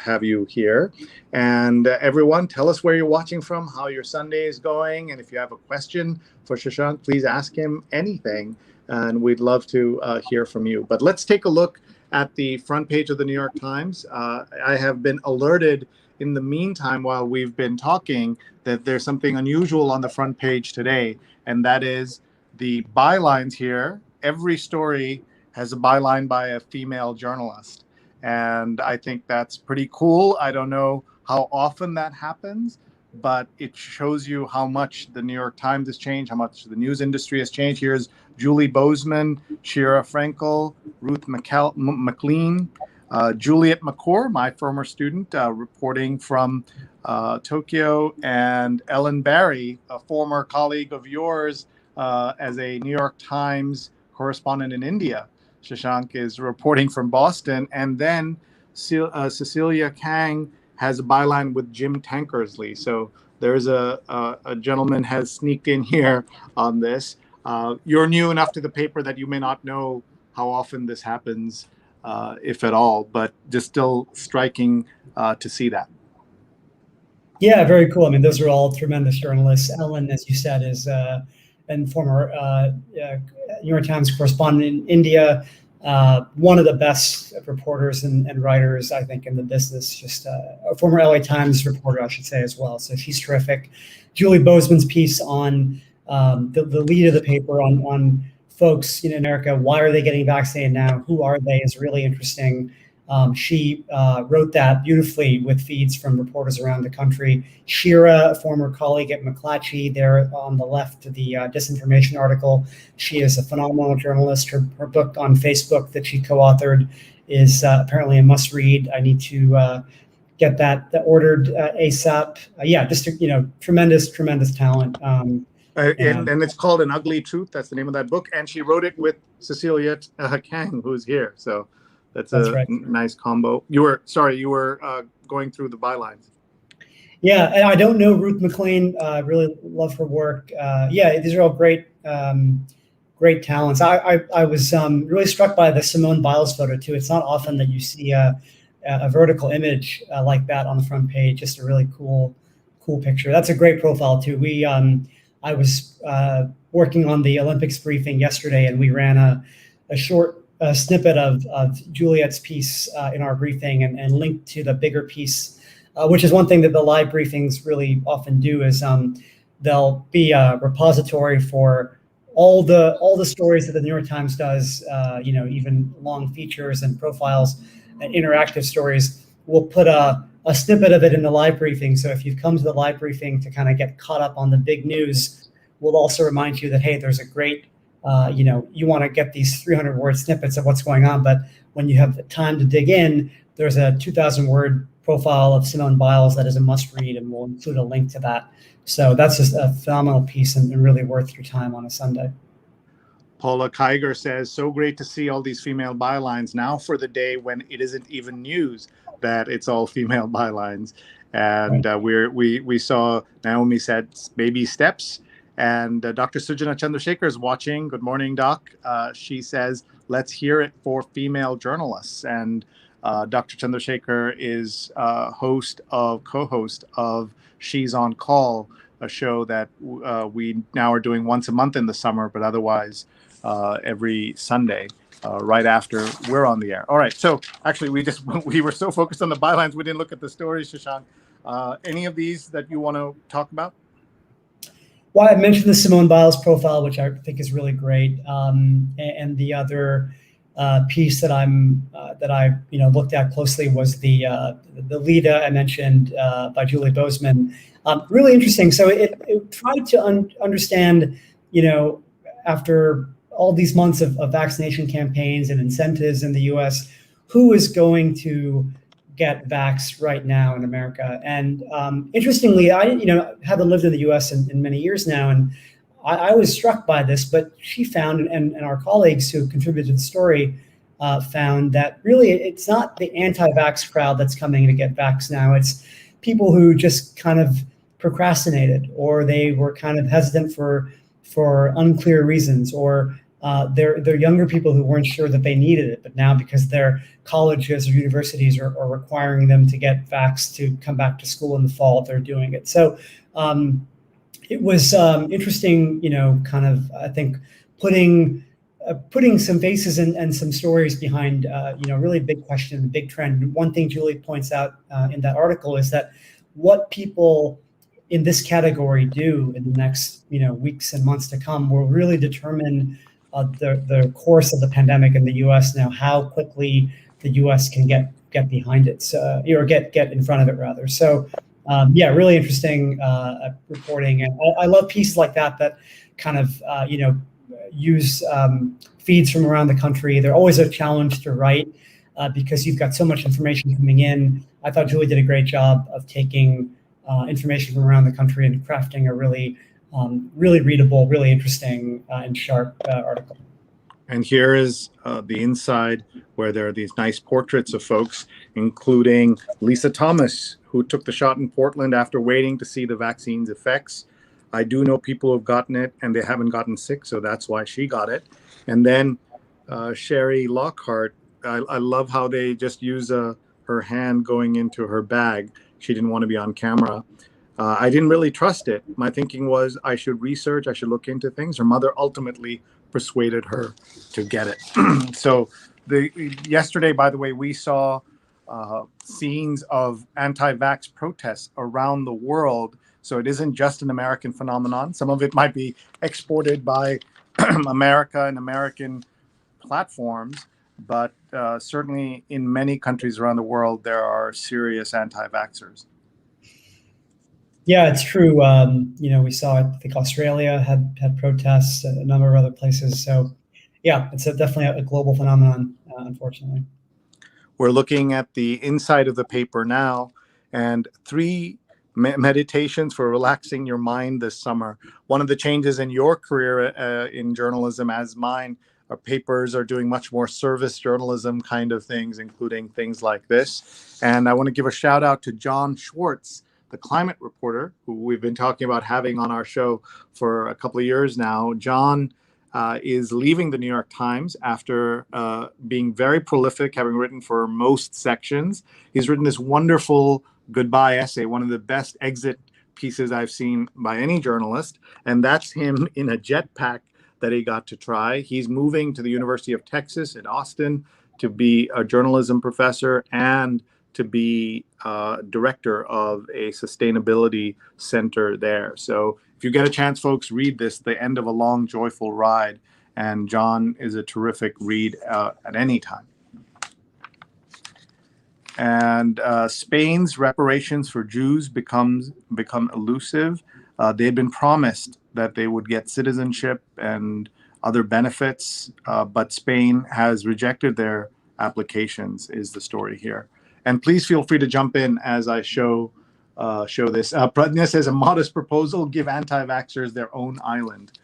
have you here. And everyone, tell us where you're watching from, how your Sunday is going. And if you have a question for Shashank, please ask him anything. And we'd love to hear from you. But let's take a look at the front page of the New York Times. I have been alerted in the meantime, while we've been talking, that there's something unusual on the front page today. And that is the bylines here. Every story has a byline by a female journalist. And I think that's pretty cool. I don't know how often that happens, but it shows you how much the New York Times has changed, how much the news industry has changed. Here's Julie Bozeman, Shira Frankel, Ruth McLean, Juliet McCord, my former student, reporting from Tokyo, and Ellen Barry, a former colleague of yours as a New York Times correspondent in India. Shashank is reporting from Boston, and then Cecilia Kang has a byline with Jim Tankersley. So there's a gentleman has sneaked in here on this. You're new enough to the paper that you may not know how often this happens, if at all, but just still striking to see that. Yeah, very cool. I mean, those are all tremendous journalists. Ellen, as you said, is and former New York Times correspondent in India, one of the best reporters and writers, I think, in the business, just a former LA Times reporter, I should say, as well. So she's terrific. Julie Bozeman's piece on the lead of the paper on folks in America, why are they getting vaccinated now? Who are they is really interesting. She wrote that beautifully with feeds from reporters around the country. Shira, a former colleague at McClatchy, there on the left of the disinformation article. She is a phenomenal journalist. Her book on Facebook that she co-authored is apparently a must-read. I need to get that ordered ASAP. Just tremendous talent. And it's called An Ugly Truth. That's the name of that book. And she wrote it with Cecilia Kang, who's here. So that's right. Nice combo. You were going through the bylines. Yeah, and I don't know Ruth McLean. Really love her work. These are all great talents. I was really struck by the Simone Biles photo too. It's not often that you see a vertical image like that on the front page. Just a really cool picture. That's a great profile too. I was working on the Olympics briefing yesterday, and we ran a short snippet of Juliet's piece in our briefing and linked to the bigger piece, which is one thing that the live briefings really often do is they'll be a repository for all the stories that the New York Times does, even long features and profiles and interactive stories. We'll put a snippet of it in the live briefing. So if you've come to the live briefing to kind of get caught up on the big news, we'll also remind you that, hey, there's a great you want to get these 300-word snippets of what's going on, but when you have the time to dig in, there's a 2,000-word profile of Simone Biles that is a must-read, and we'll include a link to that. So that's just a phenomenal piece and really worth your time on a Sunday. Paula Kiger says, so great to see all these female bylines now for the day when it isn't even news that it's all female bylines. And right. We saw Naomi said baby steps. And Dr. Sujana Chandrasekhar is watching. Good morning, Doc. She says, let's hear it for female journalists. And Dr. Chandrasekhar is co-host of She's on Call, a show that we now are doing once a month in the summer, but otherwise every Sunday right after we're on the air. All right. So actually, we were so focused on the bylines, we didn't look at the stories, Shashank. Any of these that you want to talk about? Well, I mentioned the Simone Biles profile, which I think is really great, and the other piece that I looked at closely was the Lita I mentioned by Julie Bozeman. Really interesting. So it tried to understand, after all these months of vaccination campaigns and incentives in the U.S., who is going to get vaxxed right now in America. And interestingly, I haven't lived in the U.S. in many years now, and I was struck by this. But she found, and our colleagues who contributed to the story found that really it's not the anti-vax crowd that's coming to get vaxxed now. It's people who just kind of procrastinated, or they were kind of hesitant for unclear reasons, or they're younger people who weren't sure that they needed it, but now because their colleges or universities are requiring them to get vaxxed to come back to school in the fall, they're doing it. So it was interesting, kind of, I think, putting some faces and some stories behind, really big question, big trend. One thing Julie points out in that article is that what people in this category do in the next, weeks and months to come will really determine the course of the pandemic in the U.S. now, how quickly the U.S. can get behind it, or get in front of it rather. So, really interesting reporting, and I love pieces like that kind of use feeds from around the country. They're always a challenge to write because you've got so much information coming in. I thought Julie did a great job of taking information from around the country and crafting a really readable, really interesting and sharp article. And here is the inside, where there are these nice portraits of folks, including Lisa Thomas, who took the shot in Portland after waiting to see the vaccine's effects. I do know people who've gotten it and they haven't gotten sick, so that's why she got it. And then Sherry Lockhart, I love how they just use her hand going into her bag. She didn't want to be on camera. I didn't really trust it. My thinking was I should research, I should look into things. Her mother ultimately persuaded her to get it. So yesterday, by the way, we saw scenes of anti-vax protests around the world. So it isn't just an American phenomenon. Some of it might be exported by America and American platforms, but certainly in many countries around the world, there are serious anti-vaxxers. Yeah, it's true. We saw, I think Australia had protests, a number of other places. So yeah, it's definitely a global phenomenon, unfortunately. We're looking at the inside of the paper now, and 3 meditations for relaxing your mind this summer. One of the changes in your career in journalism, as mine, our papers are doing much more service journalism kind of things, including things like this. And I want to give a shout out to John Schwartz, the climate reporter, who we've been talking about having on our show for a couple of years now. John is leaving the New York Times after being very prolific, having written for most sections. He's written this wonderful goodbye essay, one of the best exit pieces I've seen by any journalist, and that's him in a jetpack that he got to try. He's moving to the University of Texas in Austin to be a journalism professor and to be director of a sustainability center there. So if you get a chance, folks, read this, The End of a Long, Joyful Ride. And John is a terrific read at any time. And Spain's reparations for Jews become elusive. They had been promised that they would get citizenship and other benefits, but Spain has rejected their applications, is the story here. And please feel free to jump in as I show this. Pradnya says, a modest proposal, give anti-vaxxers their own island.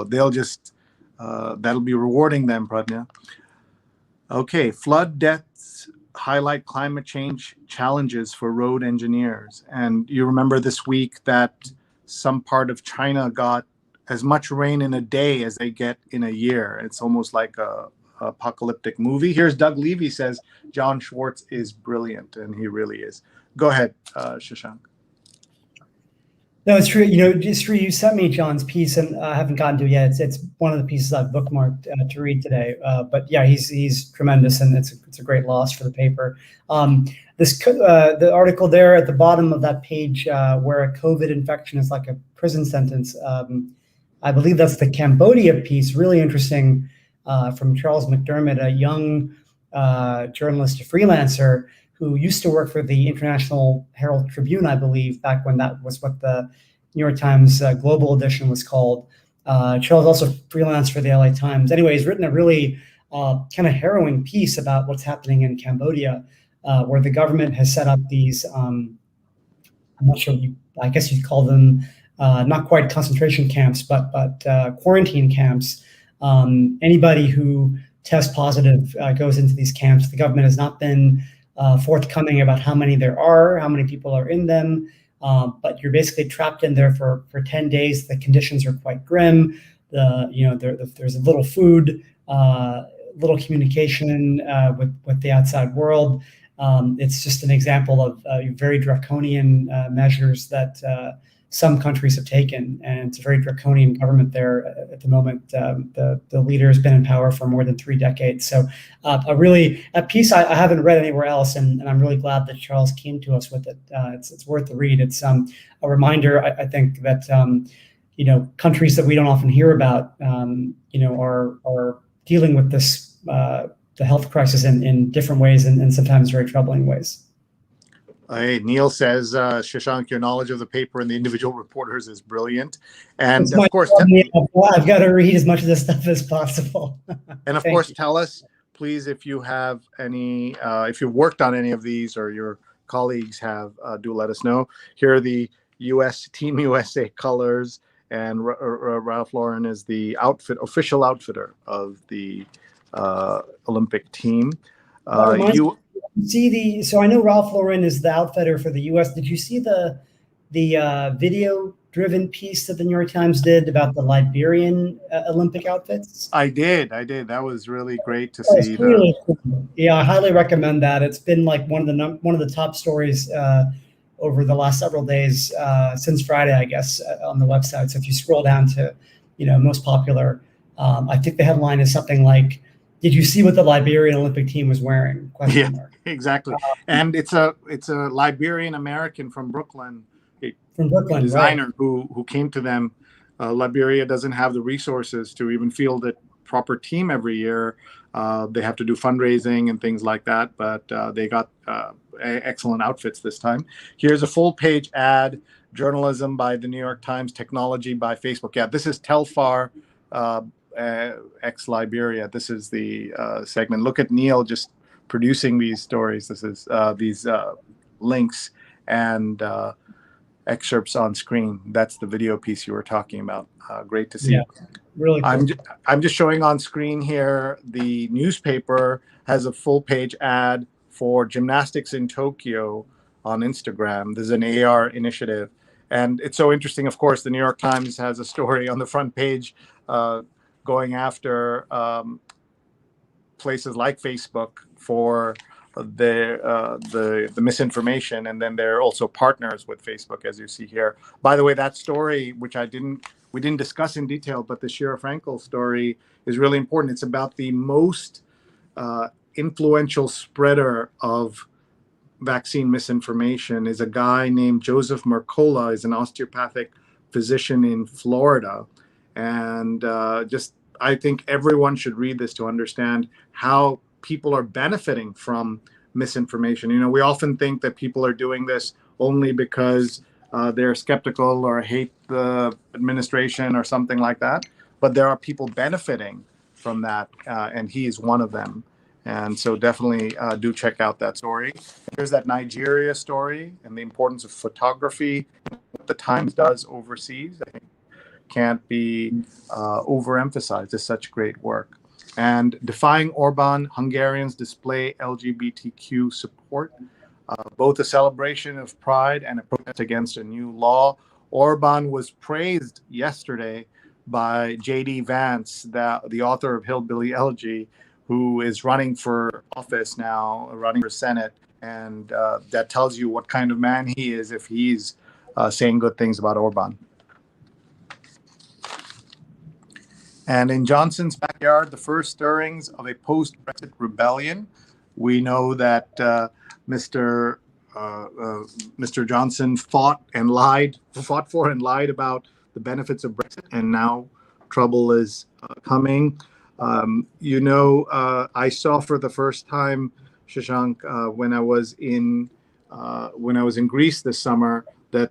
They'll just, that'll be rewarding them, Pradnya. Okay, flood deaths highlight climate change challenges for road engineers. And you remember this week that some part of China got as much rain in a day as they get in a year. It's almost like a apocalyptic movie. Here's Doug Levy says John Schwartz is brilliant, and he really is. Go ahead, Shashank. No, it's true. It's true. You sent me John's piece, and I haven't gotten to it yet. It's one of the pieces I've bookmarked to read today. But yeah, he's tremendous, and it's a great loss for the paper. The article there at the bottom of that page, where a COVID infection is like a prison sentence. I believe that's the Cambodia piece. Really interesting, from Charles McDermott, a young journalist, a freelancer who used to work for the International Herald Tribune, I believe, back when that was what the New York Times Global Edition was called. Charles also freelanced for the LA Times. Anyway, he's written a really kind of harrowing piece about what's happening in Cambodia, where the government has set up these, I'm not sure, I guess you'd call them not quite concentration camps, but quarantine camps. Anybody who tests positive goes into these camps. The government has not been forthcoming about how many there are, how many people are in them, but you're basically trapped in there for 10 days. The conditions are quite grim. There's a little food, little communication with the outside world. It's just an example of very draconian measures that some countries have taken, and it's a very draconian government there at the moment. The leader has been in power for more than 3 decades. So a piece I haven't read anywhere else, and I'm really glad that Charles came to us with it. It's worth the read. It's a reminder, I think, that countries that we don't often hear about, are dealing with this the health crisis in different ways, and sometimes very troubling ways. Hey, Neil says, Shashank, your knowledge of the paper and the individual reporters is brilliant. And of course, I've got to read as much of this stuff as possible. And of course, tell us, please, if you have any, if you've worked on any of these or your colleagues have, do let us know. Here are the Team USA colors, and Ralph Lauren is the official outfitter of the Olympic team. So I know Ralph Lauren is the outfitter for the U.S. Did you see the video-driven piece that the New York Times did about the Liberian Olympic outfits? I did. That was really great to see. Really cool. Yeah, I highly recommend that. It's been like one of the top stories over the last several days since Friday, I guess, on the website. So if you scroll down to most popular, I think the headline is something like, "Did you see what the Liberian Olympic team was wearing?" Yeah, exactly. And it's a Liberian American from Brooklyn, a designer, right, who came to them. Liberia doesn't have the resources to even field a proper team every year. They have to do fundraising and things like that, but they got excellent outfits this time. Here's a full page ad: journalism by the New York Times, technology by Facebook. Yeah, this is Telfar, ex-Liberia. This is the segment. Look at Neil just producing these stories. This is these links and excerpts on screen. That's the video piece you were talking about. Great to see. Yeah, really cool. I'm just showing on screen here. The newspaper has a full page ad for gymnastics in Tokyo on Instagram. This is an AR initiative. And it's so interesting. Of course, the New York Times has a story on the front page going after places like Facebook for the misinformation, and then they're also partners with Facebook, as you see here. By the way, that story, which we didn't discuss in detail, but the Shira Frankel story is really important. It's about the most influential spreader of vaccine misinformation is a guy named Joseph Mercola. He's an osteopathic physician in Florida. And I think everyone should read this to understand how people are benefiting from misinformation. We often think that people are doing this only because they're skeptical or hate the administration or something like that. But there are people benefiting from that, and he is one of them. And so definitely do check out that story. Here's that Nigeria story and the importance of photography, what the Times does overseas. I think can't be overemphasized. It's such great work. And defying Orban, Hungarians display LGBTQ support, both a celebration of pride and a protest against a new law. Orban was praised yesterday by J.D. Vance, the author of Hillbilly Elegy, who is running for office now, running for Senate. And that tells you what kind of man he is if he's saying good things about Orban. And in Johnson's backyard, the first stirrings of a post-Brexit rebellion. We know that Mr. Johnson fought for and lied about the benefits of Brexit, and now trouble is coming. I saw for the first time, Shashank, when I was in Greece this summer, that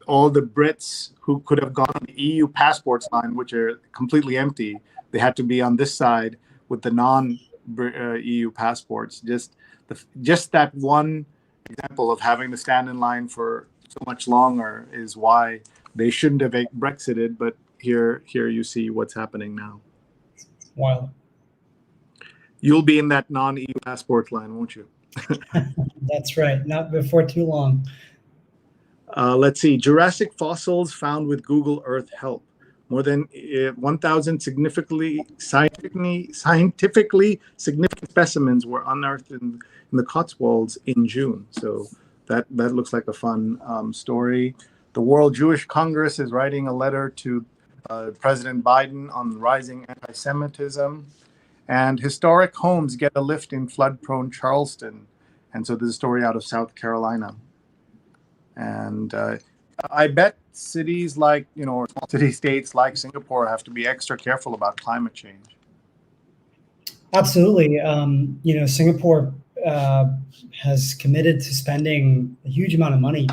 all the Brits who could have gone on the EU passports line, which are completely empty, they had to be on this side with the non-EU passports. Just that one example of having to stand in line for so much longer is why they shouldn't have Brexited. But here you see what's happening now. Wow. You'll be in that non-EU passport line, won't you? That's right. Not before too long. Let's see. Jurassic fossils found with Google Earth help. More than 1,000 scientifically significant specimens were unearthed in the Cotswolds in June. So that looks like a fun story. The World Jewish Congress is writing a letter to President Biden on rising anti-Semitism. And historic homes get a lift in flood-prone Charleston. And so there's a story out of South Carolina. And I bet cities like, or small city-states like Singapore have to be extra careful about climate change. Absolutely. Singapore has committed to spending a huge amount of money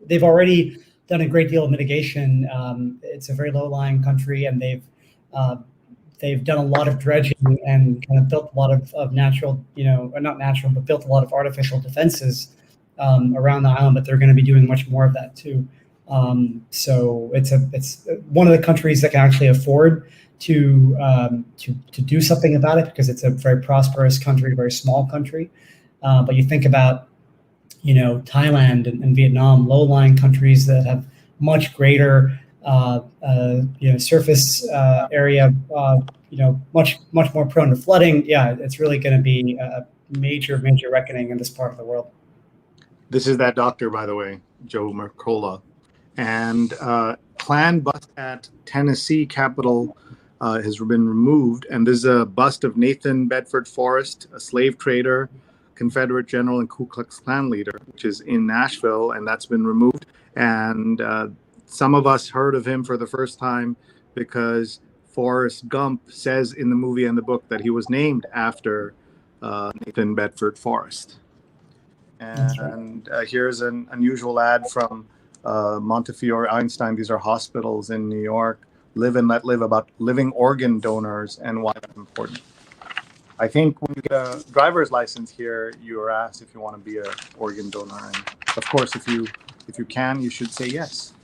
they've already done a great deal of mitigation. It's a very low-lying country, and they've done a lot of dredging and kind of built a lot of natural, or not natural, but built a lot of artificial defenses around the island, but they're going to be doing much more of that too. So it's one of the countries that can actually afford to do something about it, because it's a very prosperous country, very small country. But you think about, Thailand and Vietnam, low-lying countries that have much greater surface area, much more prone to flooding. Yeah, it's really going to be a major reckoning in this part of the world. This is that doctor, by the way, Joe Mercola. And planned bust at Tennessee Capitol has been removed. And there's a bust of Nathan Bedford Forrest, a slave trader, Confederate general, and Ku Klux Klan leader, which is in Nashville, and that's been removed. And some of us heard of him for the first time because Forrest Gump says in the movie and the book that he was named after Nathan Bedford Forrest. And here's an unusual ad from Montefiore Einstein. These are hospitals in New York. Live and Let Live, about living organ donors and why that's important. I think when you get a driver's license here, you are asked if you want to be an organ donor. And of course, if you can, you should say yes.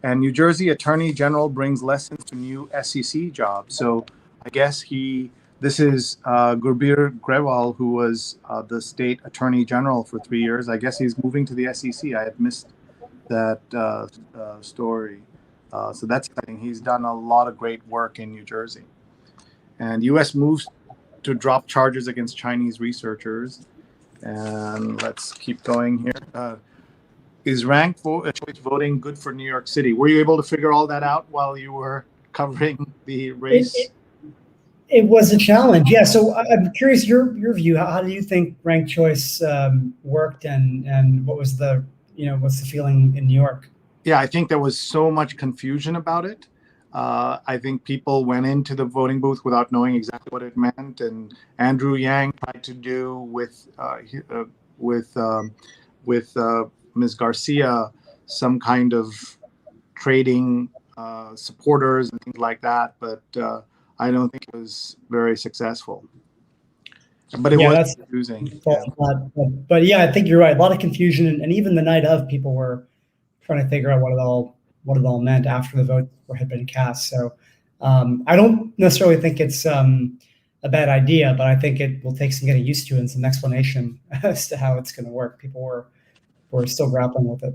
And New Jersey Attorney General brings lessons to new SEC jobs. So I guess this is Gurbir Grewal, who was the state attorney general for 3 years. I guess he's moving to the SEC. I had missed that story. So that's exciting. He's done a lot of great work in New Jersey. And U.S. moves to drop charges against Chinese researchers. And let's keep going here. Is ranked choice voting good for New York City? Were you able to figure all that out while you were covering the race? It was a challenge, yeah. So I'm curious your view. How do you think ranked choice worked, and what was what's the feeling in New York? Yeah, I think there was so much confusion about it. I think people went into the voting booth without knowing exactly what it meant, and Andrew Yang tried to do with Ms. Garcia some kind of trading supporters and things like that, but I don't think it was very successful. But it was confusing. But yeah, I think you're right. A lot of confusion, and even the night of, people were trying to figure out what it all meant after the vote had been cast. So I don't necessarily think it's a bad idea, but I think it will take some getting used to and some explanation as to how it's going to work. People were still grappling with it.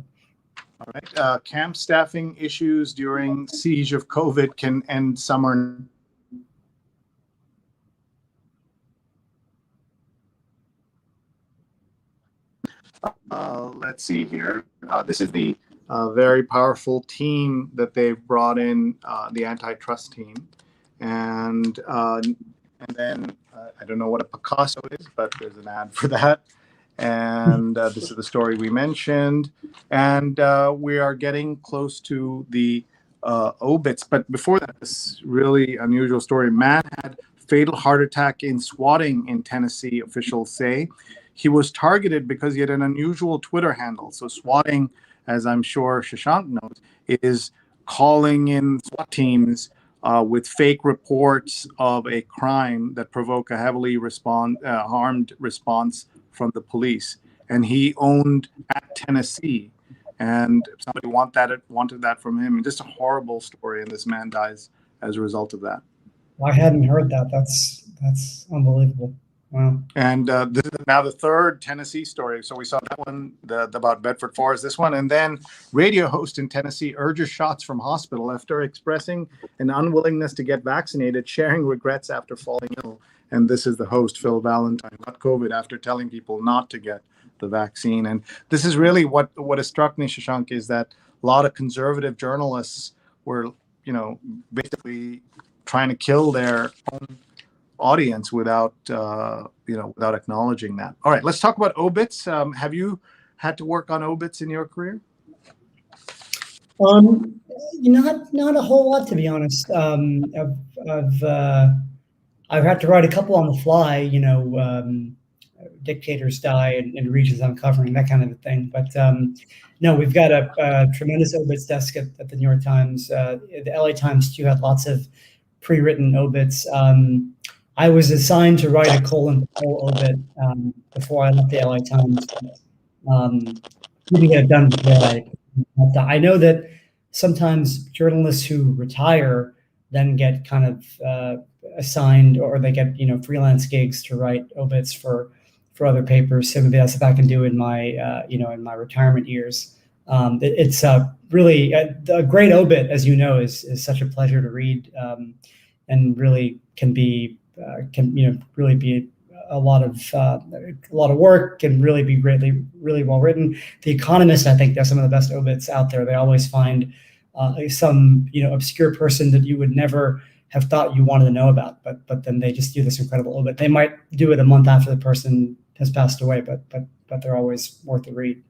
All right. Camp staffing issues during siege of COVID can end summer. Let's see here. This is the very powerful team that they've brought in, the antitrust team. And then I don't know what a Picasso is, but there's an ad for that. And this is the story we mentioned. And we are getting close to the obits. But before that, this really unusual story. Man had fatal heart attack in swatting in Tennessee, officials say. He was targeted because he had an unusual Twitter handle. So swatting, as I'm sure Shashank knows, is calling in SWAT teams with fake reports of a crime that provoke a heavily harmed response from the police. And he owned at Tennessee, and somebody wanted that from him. And just a horrible story, and this man dies as a result of that. I hadn't heard that. That's unbelievable. Wow. And this is now the third Tennessee story. So we saw that one, about Bedford Forest, this one. And then radio host in Tennessee urges shots from hospital after expressing an unwillingness to get vaccinated, sharing regrets after falling ill. And this is the host, Phil Valentine, got COVID after telling people not to get the vaccine. And this is really what has struck me, Shashank, is that a lot of conservative journalists were, basically trying to kill their own audience without acknowledging that. All right, let's talk about obits. Have you had to work on obits in your career? Not a whole lot, to be honest. I've had to write a couple on the fly. Dictators die in regions I'm covering, that kind of a thing. But no, we've got a tremendous obits desk at the New York Times. The LA Times too had lots of pre-written obits. I was assigned to write a colon obit before I left the LA Times. Didn't get it done before I know that sometimes journalists who retire then get kind of assigned, or they get freelance gigs to write obits for other papers. So maybe that's if I can do in my in my retirement years. It's really a great obit, as you know, is such a pleasure to read, and really can really be a lot of work, and really be really well written. The Economist, I think, does some of the best obits out there. They always find some obscure person that you would never have thought you wanted to know about, but then they just do this incredible obit. They might do it a month after the person has passed away, but they're always worth the read.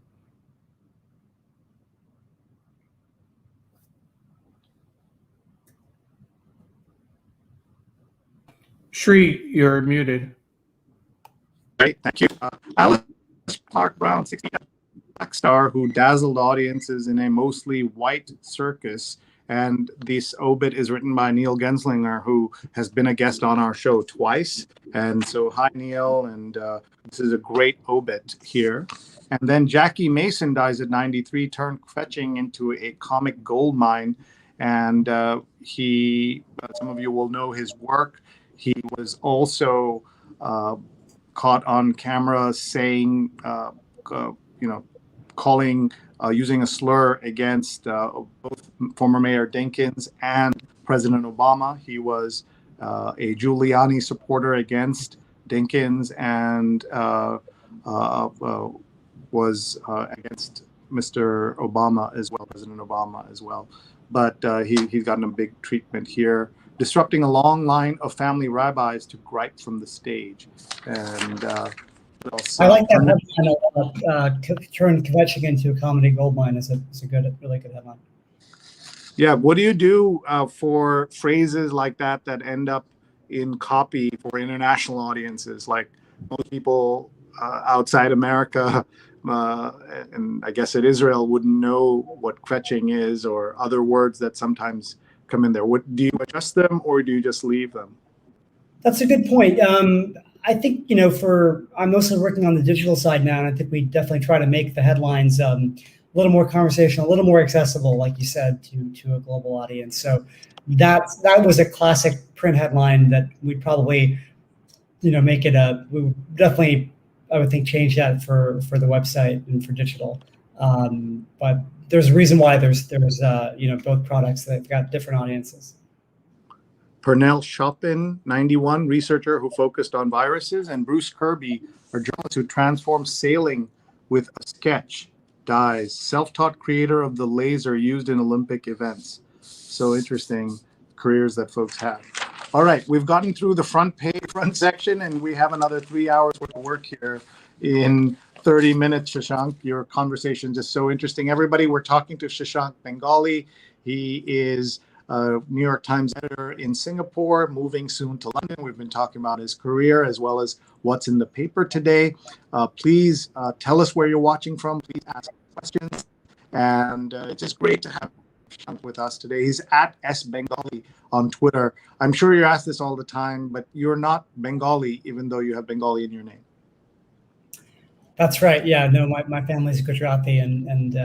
Shri, you're muted. Great, thank you. Alice Clark Brown, 60 black star who dazzled audiences in a mostly white circus. And this obit is written by Neil Genslinger, who has been a guest on our show twice. And so, hi, Neil. And this is a great obit here. And then Jackie Mason dies at 93, turned fetching into a comic gold mine. And he, some of you will know his work. He was also caught on camera saying, calling, using a slur against both former Mayor Dinkins and President Obama. He was a Giuliani supporter against Dinkins, and was against Mr. Obama as well, President Obama as well. But he's gotten a big treatment here, disrupting a long line of family rabbis to gripe from the stage. And I like that. Turn kvetching into a comedy goldmine is a really good headline. Yeah, what do you do for phrases like that end up in copy for international audiences? Like most people outside America, and I guess in Israel, wouldn't know what kvetching is, or other words that sometimes come in there. Do you adjust them, or do you just leave them? That's a good point. I think, I'm mostly working on the digital side now, and I think we definitely try to make the headlines a little more conversational, a little more accessible, like you said, to a global audience. So that was a classic print headline that we'd probably, make it we would definitely, I would think, change that for the website and for digital. But there's a reason why there's both products that have got different audiences. Pernell Chopin, 91, researcher who focused on viruses, and Bruce Kirby, a journalist who transformed sailing with a sketch. dies. Self-taught creator of the laser used in Olympic events. So interesting careers that folks have. All right, we've gotten through the front section, and we have another 3 hours worth of work here in 30 minutes, Shashank. Your conversation is just so interesting. Everybody, we're talking to Shashank Bengali. He is a New York Times editor in Singapore, moving soon to London. We've been talking about his career as well as what's in the paper today. Please tell us where you're watching from. Please ask questions. And it's just great to have Shashank with us today. He's at @sbengali on Twitter. I'm sure you're asked this all the time, but you're not Bengali, even though you have Bengali in your name. That's right. Yeah, no, my family's Gujarati, and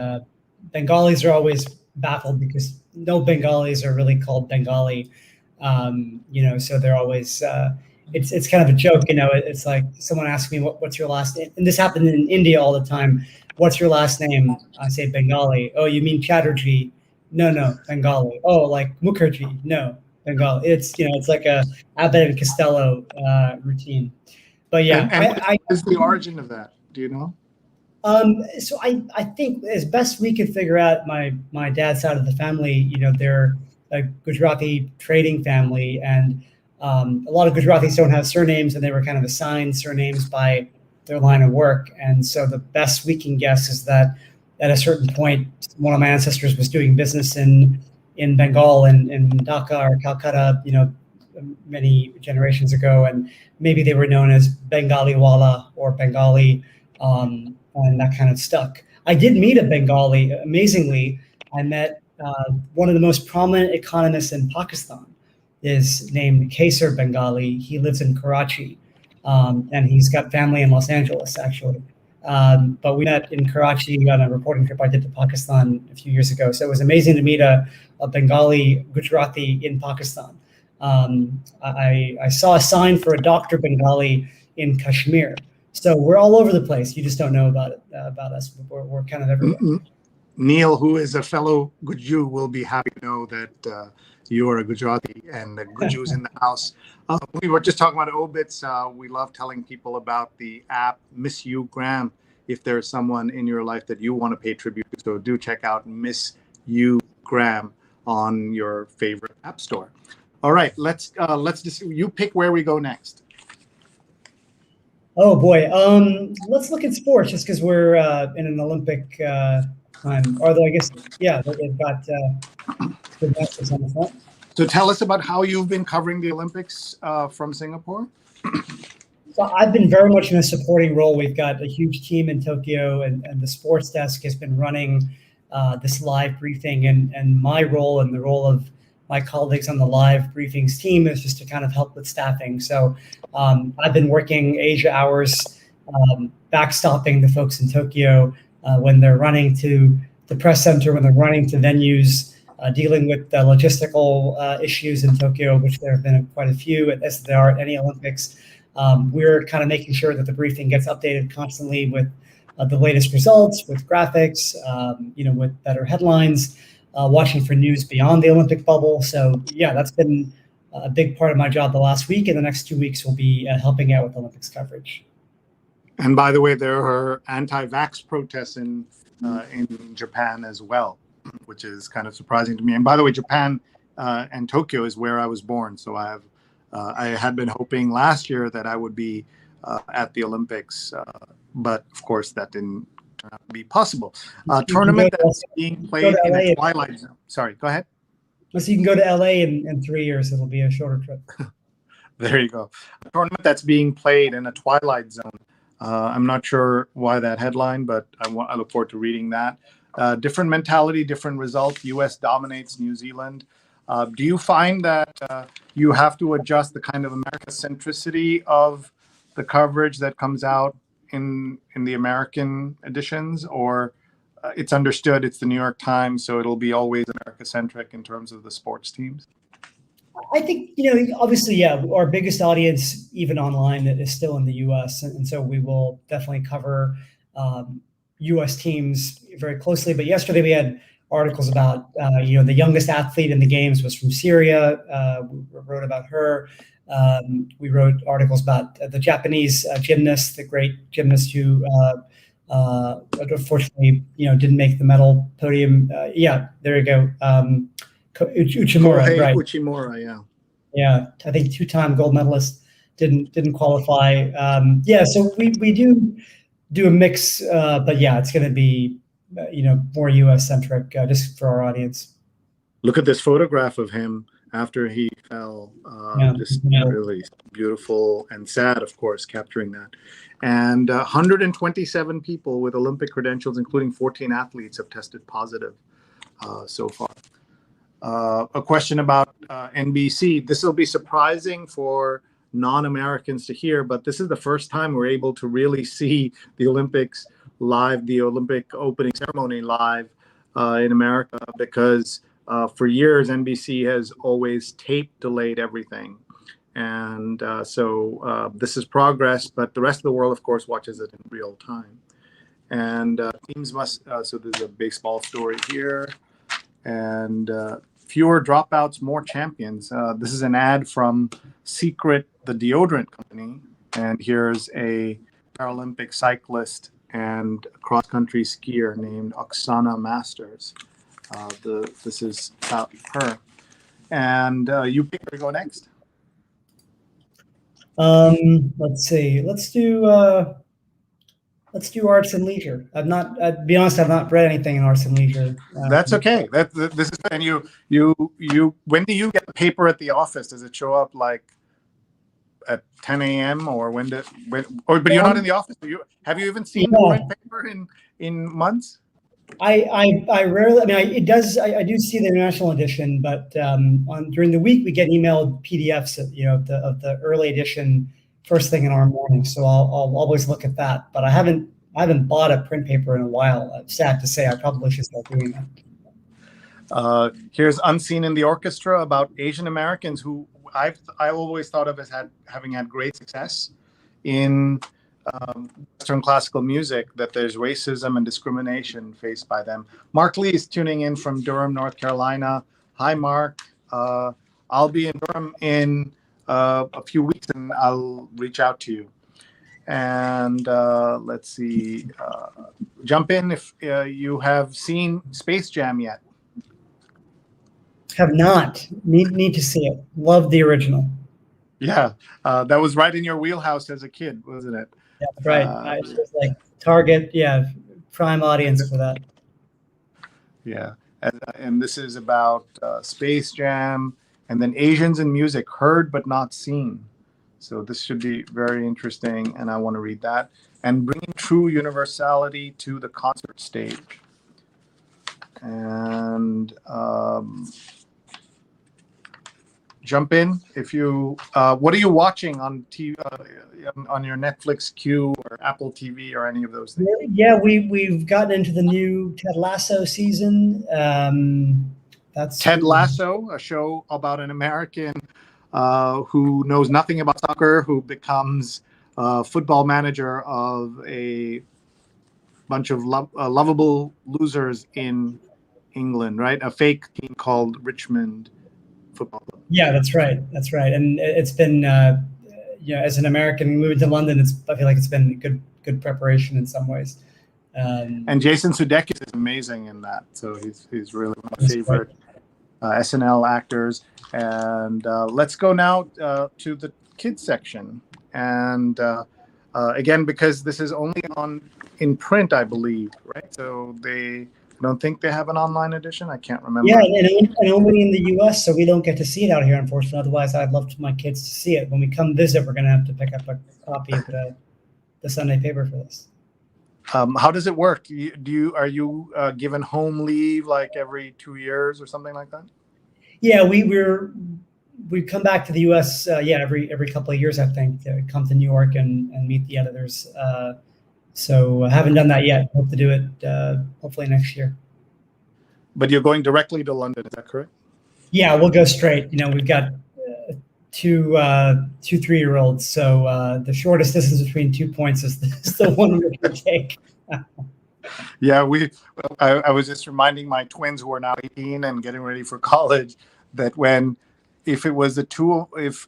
Bengalis are always baffled because no Bengalis are really called Bengali. So they're always, it's kind of a joke, it's like someone asks me, what's your last name? And this happened in India all the time. What's your last name? I say Bengali. Oh, you mean Chatterjee? No, Bengali. Oh, like Mukherjee? No, Bengali. It's, it's like a Abbott and Costello routine. But yeah. And what is the origin of that? Do you know? So I think as best we could figure out, my dad's side of the family, they're a Gujarati trading family, and a lot of Gujaratis don't have surnames, and they were kind of assigned surnames by their line of work. And so the best we can guess is that at a certain point, one of my ancestors was doing business in Bengal and in Dhaka or Calcutta, many generations ago, and maybe they were known as Bengali Wala or Bengali. And that kind of stuck. I did meet a Bengali. Amazingly, I met one of the most prominent economists in Pakistan. Is named Kiger Bengali. He lives in Karachi, and he's got family in Los Angeles, actually. But we met in Karachi on a reporting trip I did to Pakistan a few years ago. So it was amazing to meet a Bengali Gujarati in Pakistan. I saw a sign for a Dr. Bengali in Kashmir. So we're all over the place. You just don't know about it, about us. We're kind of everywhere. Neil, who is a fellow Guju, will be happy to know that you are a Gujarati and that Guju's in the house. We were just talking about obits. We love telling people about the app Miss You Graham. If there's someone in your life that you want to pay tribute to, so do check out Miss You Graham on your favorite app store. All right, let's just you pick where we go next. Oh boy, let's look at sports just because we're in an Olympic time. Although I guess, yeah, they've got good matches on the front. So tell us about how you've been covering the Olympics from Singapore. So I've been very much in a supporting role. We've got a huge team in Tokyo, and the sports desk has been running this live briefing. And my role and the role of my colleagues on the live briefings team is just to kind of help with staffing. So I've been working Asia hours, backstopping the folks in Tokyo when they're running to the press center, when they're running to venues, dealing with logistical issues in Tokyo, which there have been quite a few, as there are at any Olympics. We're kind of making sure that the briefing gets updated constantly with the latest results, with graphics, with better headlines, watching for news beyond the Olympic bubble. So yeah, that's been a big part of my job the last week, and the next 2 weeks will be helping out with Olympics coverage. And by the way, there are anti-vax protests in Japan as well, which is kind of surprising to me. And by the way, Japan and Tokyo is where I was born. So I had been hoping last year that I would be at the Olympics, but of course that didn't turn out to be possible. Tournament that's being played in a twilight zone. Sorry, go ahead. So you can go to LA in 3 years. It'll be a shorter trip. There you go. A tournament that's being played in a twilight zone. I'm not sure why that headline, but I look forward to reading that. Different mentality, different result. U.S. dominates New Zealand. Do you find that you have to adjust the kind of America centricity of the coverage that comes out in the American editions, or it's understood it's the New York Times, so it'll be always America centric in terms of the sports teams? I think, obviously, yeah, our biggest audience, even online, is still in the U.S. And so we will definitely cover U.S. teams very closely. But yesterday we had articles about, the youngest athlete in the games was from Syria. We wrote about her. We wrote articles about the Japanese gymnast, the great gymnast who But unfortunately, didn't make the medal podium. Yeah, there you go. Uchimura, Kohei right? Uchimura, yeah. Yeah, I think 2-time gold medalist didn't qualify. Yeah, so we do a mix, but yeah, it's going to be more U.S. centric, just for our audience. Look at this photograph of him after he fell. Yeah. Just really beautiful and sad, of course, capturing that. And 127 people with Olympic credentials, including 14 athletes, have tested positive so far. A question about NBC. This will be surprising for non-Americans to hear, but this is the first time we're able to really see the Olympics live, the Olympic opening ceremony live in America, because for years NBC has always tape delayed everything. And so this is progress, but the rest of the world, of course, watches it in real time. And teams must, so there's a baseball story here. And fewer dropouts, more champions. This is an ad from Secret, the deodorant company. And here's a Paralympic cyclist and cross-country skier named Oksana Masters. This is about her. And you pick where to go next. Let's see. Let's do arts and leisure. I'd be honest, I've not read anything in arts and leisure. That's okay. This is, and you. When do you get the paper at the office? Does it show up like at 10 a.m. or but you're not in the office? Have you even seen the print paper in months? I rarely. I mean, it does. I do see the international edition, but during the week we get emailed PDFs of the early edition first thing in our morning. So I'll always look at that. But I haven't bought a print paper in a while. I'm sad to say. I probably should start doing that. Here's Unseen in the Orchestra, about Asian Americans who I always thought of as having had great success in Western classical music, that there's racism and discrimination faced by them. Mark Lee is tuning in from Durham, North Carolina. Hi, Mark. I'll be in Durham in a few weeks, and I'll reach out to you. And let's see. Jump in if you have seen Space Jam yet. Have not. Need to see it. Love the original. Yeah, that was right in your wheelhouse as a kid, wasn't it? Yeah, right. I was like target, prime audience for that. Yeah, and this is about Space Jam, and then Asians in music, heard but not seen. So this should be very interesting, and I want to read that. And bringing true universality to the concert stage. And jump in if you. What are you watching on TV, on your Netflix queue or Apple TV or any of those things? Yeah, we've gotten into the new Ted Lasso season. That's Ted Lasso, a show about an American who knows nothing about soccer, who becomes football manager of a bunch of lovable losers in England, right? A fake team called Richmond Football Club. Yeah, that's right. And it's been, as an American moving to London, I feel like it's been good preparation in some ways. And Jason Sudeikis is amazing in that. So he's really my favorite SNL actors. And let's go now to the kids section. And again, because this is only in print, I believe, right? So I don't think they have an online edition. I can't remember. Yeah, and only in the U.S., so we don't get to see it out here, unfortunately. Otherwise, I'd love my kids to see it. When we come visit, we're going to have to pick up a copy of the Sunday paper for this. How does it work? Are you given home leave like every 2 years or something like that? Yeah, we come back to the U.S. Every couple of years, I think, to come to New York and meet the editors. So I haven't done that yet. Hope to do it hopefully next year. But you're going directly to London, is that correct? Yeah, we'll go straight. We've got two 3-year-olds, so the shortest distance between 2 points is the one we can take. Yeah, I was just reminding my twins who are now 18 and getting ready for college that if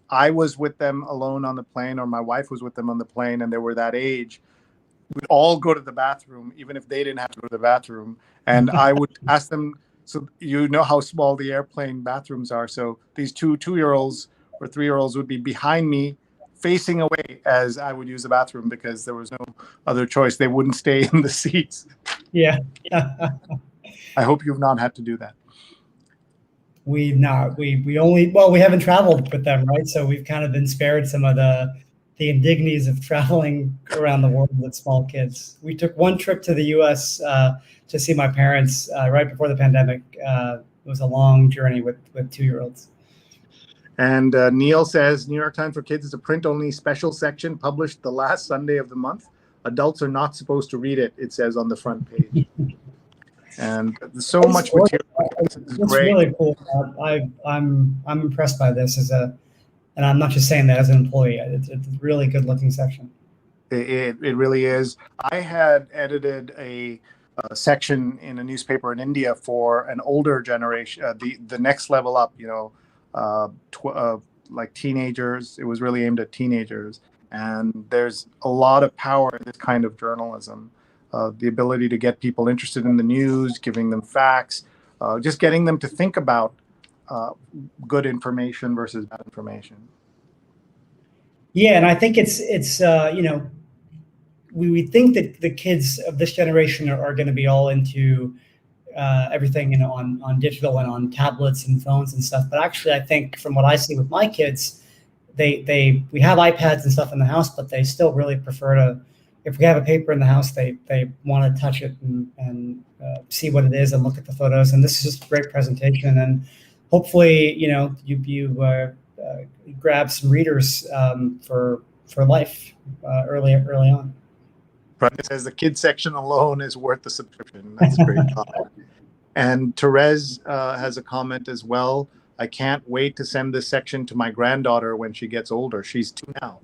I was with them alone on the plane or my wife was with them on the plane and they were that age, we'd all go to the bathroom, even if they didn't have to go to the bathroom. And I would ask them, so you know how small the airplane bathrooms are. So these two-year-olds or 3-year-olds would be behind me, facing away as I would use the bathroom because there was no other choice. They wouldn't stay in the seats. Yeah. I hope you've not had to do that. We haven't traveled with them, right? So we've kind of been spared some of the indignities of traveling around the world with small kids. We took one trip to the U.S. To see my parents right before the pandemic. It was a long journey with 2-year-olds. And Neil says, New York Times for Kids is a print-only special section published the last Sunday of the month. Adults are not supposed to read it, it says on the front page. And there's so much material. This is it's great. Really cool. I'm impressed by this and I'm not just saying that as an employee. It's a really good looking section. It really is. I had edited a section in a newspaper in India for an older generation, the next level up, like teenagers. It was really aimed at teenagers. And there's a lot of power in this kind of journalism. The ability to get people interested in the news, giving them facts, just getting them to think about good information versus bad information. Yeah, and I think it's we think that the kids of this generation are going to be all into everything on digital and on tablets and phones and stuff. But actually, I think from what I see with my kids, we have iPads and stuff in the house, but they still really prefer to. If we have a paper in the house, they want to touch it and see what it is and look at the photos. And this is just a great presentation. And hopefully, you grab some readers for life early on. It says the kids section alone is worth the subscription. That's a great comment. And Therese has a comment as well. I can't wait to send this section to my granddaughter when she gets older. She's 2 now.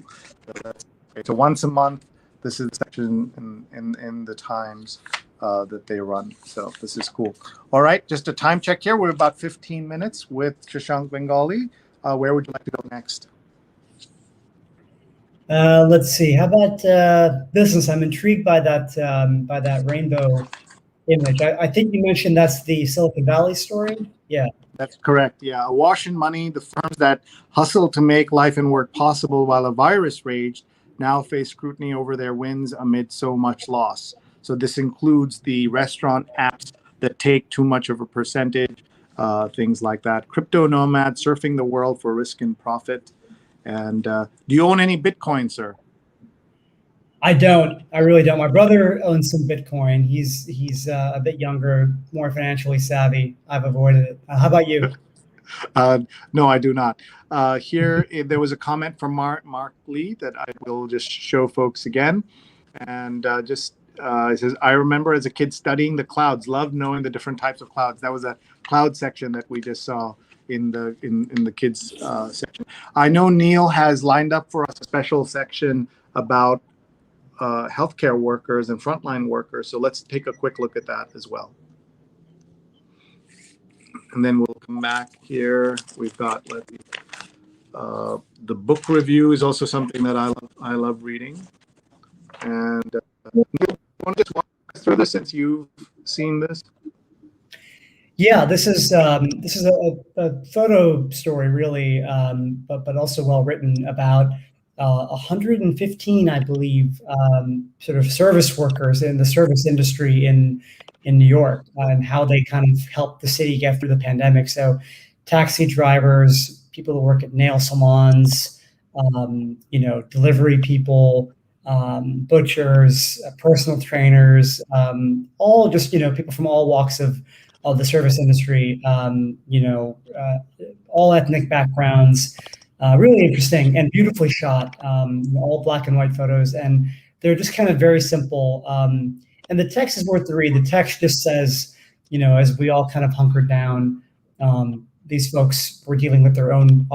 So once a month. This is the section in the Times that they run. So this is cool. All right, just a time check here. We're about 15 minutes with Shashank Bengali. Where would you like to go next? Let's see. How about business? I'm intrigued by that rainbow image. I think you mentioned that's the Silicon Valley story. Yeah. That's correct. Yeah. Awash in money, the firms that hustle to make life and work possible while a virus raged now face scrutiny over their wins amid so much loss. So this includes the restaurant apps that take too much of a percentage, things like that. Crypto nomads surfing the world for risk and profit. And do you own any Bitcoin, sir? I don't. I really don't. My brother owns some Bitcoin. He's a bit younger, more financially savvy. I've avoided it. How about you? No, I do not. Here, there was a comment from Mark Lee that I will just show folks again. And it says, I remember as a kid studying the clouds, loved knowing the different types of clouds. That was a cloud section that we just saw in the kids section. I know Neil has lined up for us a special section about healthcare workers and frontline workers. So let's take a quick look at that as well. And then we'll come back here. We've got the book review is also something that I love reading. And Neil, you want to just walk us through this since you've seen this? Yeah, this is a photo story, really, but also well written about 115, I believe, sort of service workers in the service industry in New York and how they kind of helped the city get through the pandemic. So taxi drivers, people who work at nail salons, delivery people, butchers, personal trainers, all just, people from all walks of the service industry, all ethnic backgrounds, really interesting and beautifully shot, all black and white photos. And they're just kind of very simple. And the text is worth the read. The text just says, as we all kind of hunkered down, these folks were dealing with their own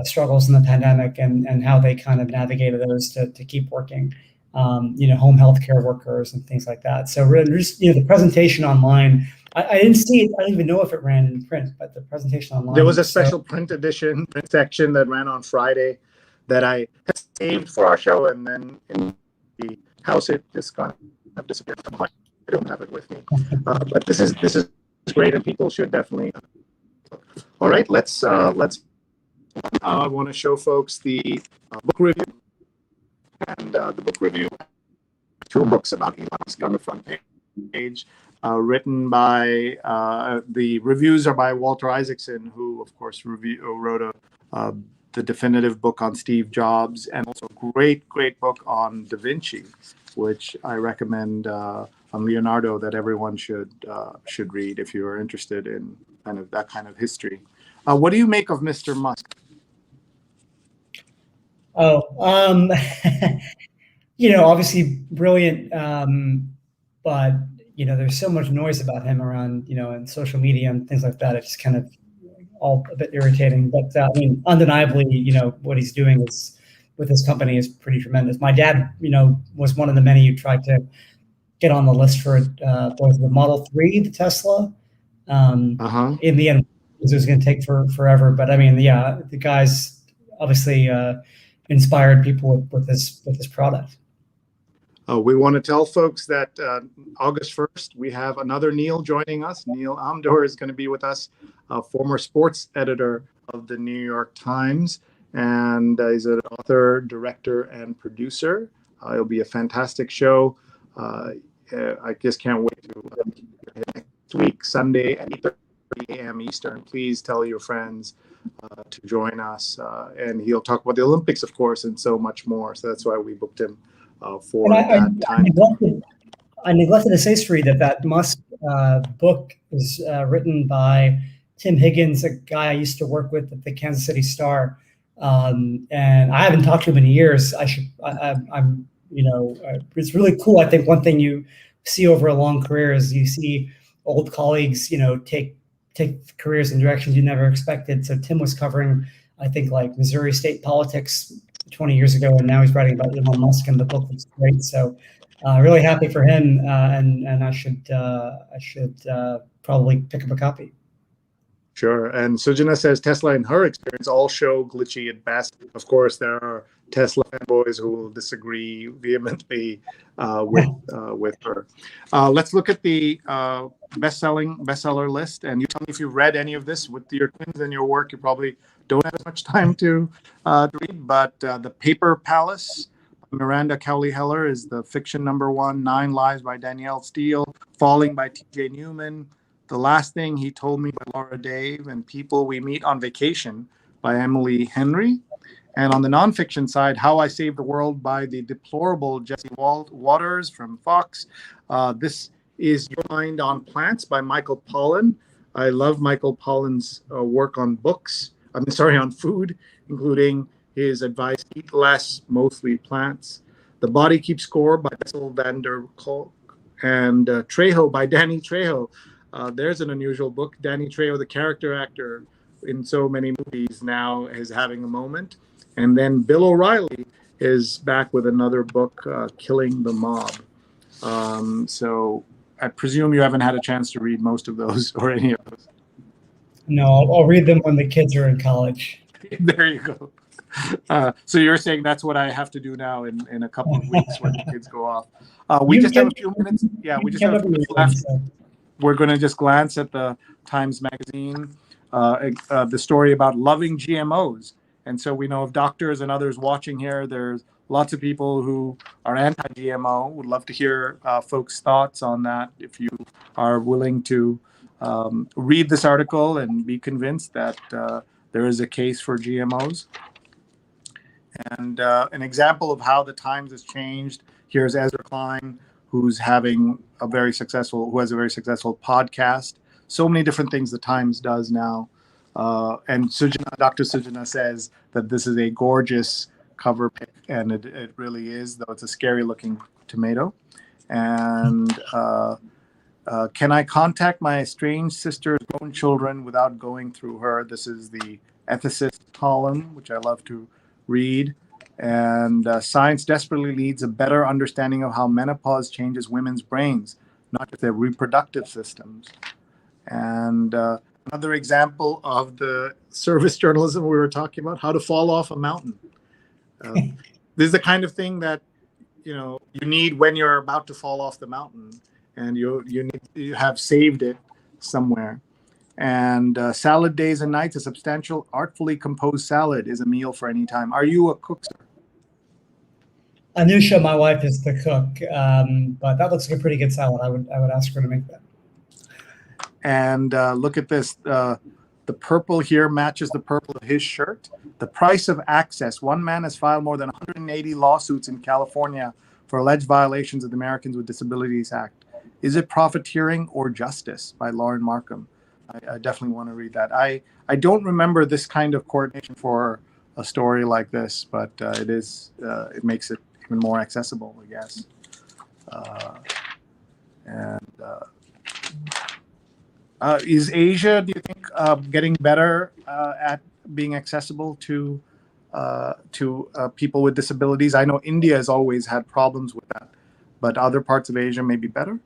struggles in the pandemic and how they kind of navigated those to keep working. Home healthcare workers and things like that. So just, the presentation online, I didn't see it. I don't even know if it ran in print, but the presentation online. There was a special print edition, print section that ran on Friday that I saved for our show. And then the house. It just kind of disappeared from my. I don't have it with me, but this is great, and people should definitely. All right, let's. I want to show folks the book review, and the book review. Two books about Elon Musk on the front page, written by the reviews are by Walter Isaacson, who of course wrote the definitive book on Steve Jobs, and also a great book on Da Vinci, which I recommend on Leonardo that everyone should read if you are interested in kind of that kind of history. What do you make of Mr. Musk? Oh, obviously brilliant, but there's so much noise about him around, in social media and things like that. It's just kind of all a bit irritating. But undeniably, what he's doing is with his company is pretty tremendous. My dad, was one of the many who tried to get on the list for both the Model 3, the Tesla. In the end, it was going to take forever. But the guy's obviously inspired people with this product. We want to tell folks that August 1st, we have another Neil joining us. Neil Amdor is going to be with us, former sports editor of the New York Times. And he's an author, director, and producer. It'll be a fantastic show. I just can't wait to next week, Sunday at 8:30 a.m. Eastern. Please tell your friends to join us. And he'll talk about the Olympics, of course, and so much more. So that's why we booked him. For that time. I neglected to say, Sri, that Musk book is written by Tim Higgins, a guy I used to work with at the Kansas City Star, and I haven't talked to him in years. It's really cool. I think one thing you see over a long career is you see old colleagues, take careers in directions you never expected. So Tim was covering, I think, like Missouri state politics 20 years ago, and now he's writing about Elon Musk, and the book looks great. So really happy for him, and I should probably pick up a copy. Sure. And Sujana says Tesla, in her experience, all show glitchy at best. Of course, there are Tesla fanboys who will disagree vehemently with her. Let's look at the bestseller list, and you tell me if you've read any of this. With your twins and your work, you probably don't have as much time to read, but The Paper Palace, Miranda Cowley Heller, is the fiction #1. 9 Lives by Danielle Steele, Falling by T.J. Newman, The Last Thing He Told Me by Laura Dave, and People We Meet on Vacation by Emily Henry. And on the nonfiction side, How I Saved the World by the deplorable Jesse Waters from Fox. This is Your Mind on Plants by Michael Pollan. I love Michael Pollan's work on on food, including his advice, eat less, mostly plants. The Body Keeps Score by Bessel van der Kolk, and Trejo by Danny Trejo. There's an unusual book. Danny Trejo, the character actor in so many movies, now is having a moment. And then Bill O'Reilly is back with another book, Killing the Mob. So I presume you haven't had a chance to read most of those or any of those. No, I'll read them when the kids are in college. There you go. So you're saying that's what I have to do now in a couple of weeks when the kids go off. We just have a few minutes. Yeah, we just have a few minutes left. We're going to just glance at the Times Magazine, the story about loving GMOs. And so we know of doctors and others watching here, there's lots of people who are anti-GMO. Would love to hear folks' thoughts on that. If you are willing to read this article and be convinced that there is a case for GMOs. And an example of how the Times has changed. Here's Ezra Klein, who has a very successful podcast. So many different things the Times does now. And Dr. Sujana says that this is a gorgeous cover pic, and it really is, though it's a scary looking tomato. And can I contact my estranged sister's grown children without going through her? This is the ethicist column, which I love to read. And science desperately needs a better understanding of how menopause changes women's brains, not just their reproductive systems. And another example of the service journalism we were talking about, how to fall off a mountain. This is the kind of thing that you need when you're about to fall off the mountain, and you have saved it somewhere. And salad days and nights, a substantial, artfully composed salad is a meal for any time. Are you a cook, sir? Anusha, my wife, is the cook, but that looks like a pretty good salad. I would ask her to make that. And look at this. The purple here matches the purple of his shirt. The price of access. One man has filed more than 180 lawsuits in California for alleged violations of the Americans with Disabilities Act. Is it profiteering or justice? By Lauren Markham. I definitely want to read that. I don't remember this kind of coordination for a story like this, but it makes it even more accessible, I guess. Is Asia, do you think, getting better at being accessible to people with disabilities? I know India has always had problems with that, but other parts of Asia may be better.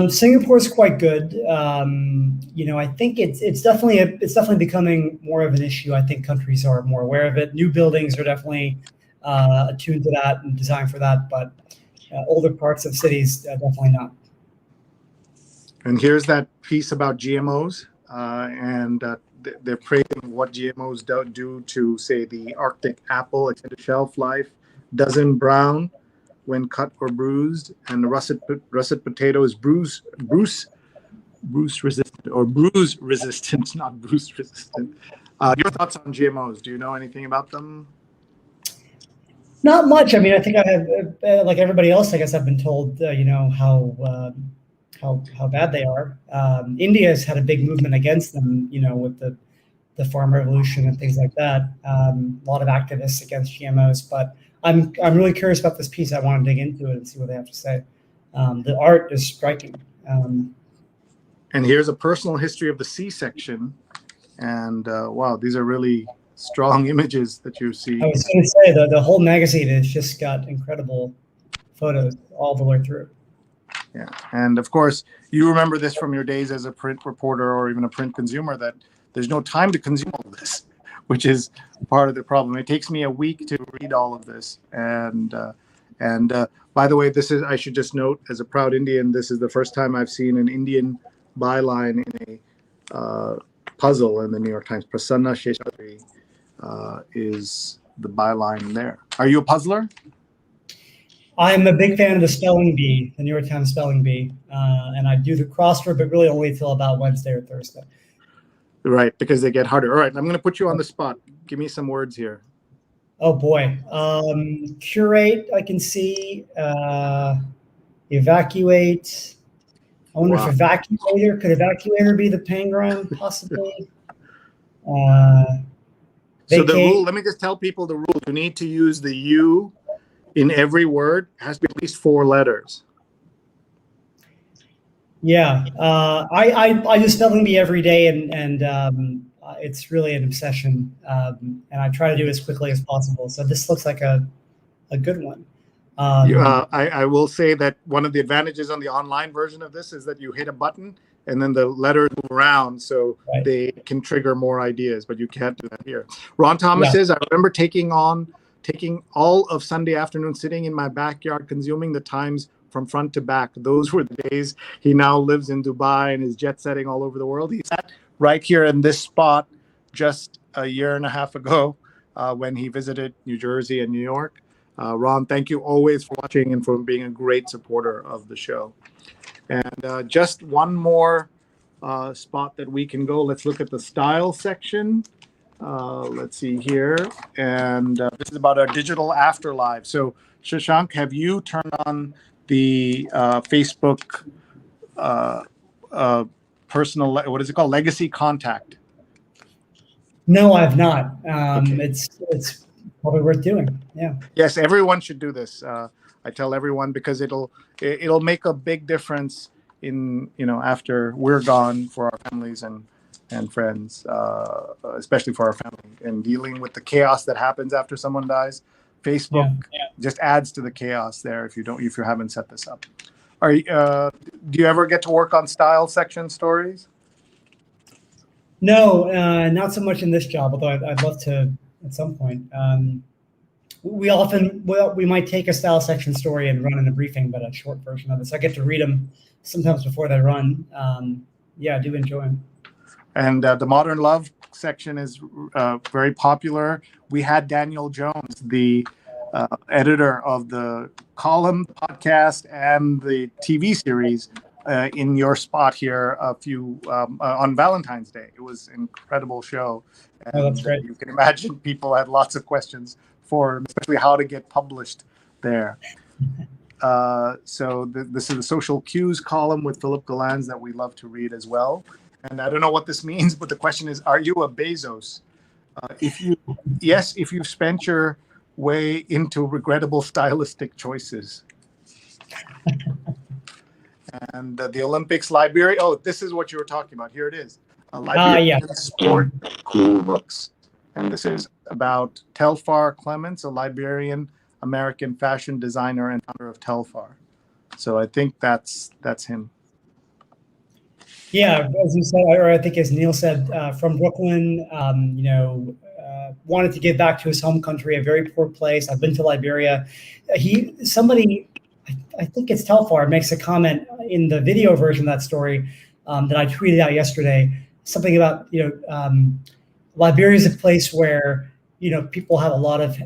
Singapore is quite good. I think it's definitely becoming more of an issue. I think countries are more aware of it. New buildings are definitely attuned to that and designed for that, but older parts of cities definitely not. And here's that piece about GMOs, and they're praising what GMOs do to, say, the Arctic apple, extended shelf life, dozen brown when cut or bruised, and the russet potato is bruise resistant, or bruise resistant, not bruise resistant. Your thoughts on GMOs? Do you know anything about them? Not much. I mean, I think I have, like everybody else, I guess I've been told, how bad they are. India has had a big movement against them, with the farm revolution and things like that. A lot of activists against GMOs, but I'm really curious about this piece. I want to dig into it and see what they have to say. The art is striking. And here's a personal history of the C-section. And wow, these are really strong images that you see. I was going to say the whole magazine has just got incredible photos all the way through. Yeah, and of course, you remember this from your days as a print reporter or even a print consumer, that there's no time to consume all of this, which is part of the problem. It takes me a week to read all of this. And by the way, I should just note, as a proud Indian, this is the first time I've seen an Indian byline in a puzzle in the New York Times. Prasanna Sheshatri is the byline there. Are you a puzzler? I'm a big fan of the spelling bee, the New York Times spelling bee, and I do the crossword, but really only until about Wednesday or Thursday. Right, because they get harder. All right, I'm going to put you on the spot. Give me some words here. Oh boy, curate. I can see. Evacuate. I wonder if evacuator, could evacuator be the pangram possibly? So the rule. Let me just tell people the rule. You need to use the U in every word. It has to be at least 4 letters. Yeah, I use spelling bee every day, and it's really an obsession, and I try to do it as quickly as possible. So this looks like a good one. I will say that one of the advantages on the online version of this is that you hit a button and then the letters move around, so they can trigger more ideas, but you can't do that here. Ron Thomas says, I remember taking all of Sunday afternoon, sitting in my backyard, consuming the Times from front to back. Those were the days. He now lives in Dubai and is jet setting all over the world. He sat right here in this spot just a year and a half ago when he visited New Jersey and New York. Ron, thank you always for watching and for being a great supporter of the show. And just one more spot that we can go. Let's look at the style section. Let's see here. And this is about our digital afterlife. So, Shashank, have you turned on the Facebook personal, what is it called? Legacy Contact? No, I've not. It's probably worth doing. Yeah. Yes, everyone should do this. I tell everyone because it'll make a big difference in, after we're gone, for our families and friends, especially for our family, and dealing with the chaos that happens after someone dies. Facebook just adds to the chaos there if you haven't set this up. Do you ever get to work on style section stories? No, not so much in this job, although I'd love to at some point. we might take a style section story and run in a briefing, but a short version of it. So I get to read them sometimes before they run. I do enjoy them. And the Modern Love section is very popular. We had Daniel Jones, the editor of the column, podcast, and the TV series, in your spot here on Valentine's Day. It was an incredible show. And that's great. You can imagine people had lots of questions for, especially how to get published there. So this is the Social Cues column with Philip Galans that we love to read as well. And I don't know what this means, but the question is, are you a Bezos? If you've spent your way into regrettable stylistic choices. And the Olympics, Liberia. Oh, this is what you were talking about. Here it is. Liberian sport cool looks. And this is about Telfar Clements, a Liberian American fashion designer and founder of Telfar. So I think that's him. Yeah, as you said, or I think as Neil said, from Brooklyn, wanted to give back to his home country, a very poor place. I've been to Liberia. I think it's Telfar, makes a comment in the video version of that story that I tweeted out yesterday. Something about, Liberia is a place where, people have a lot of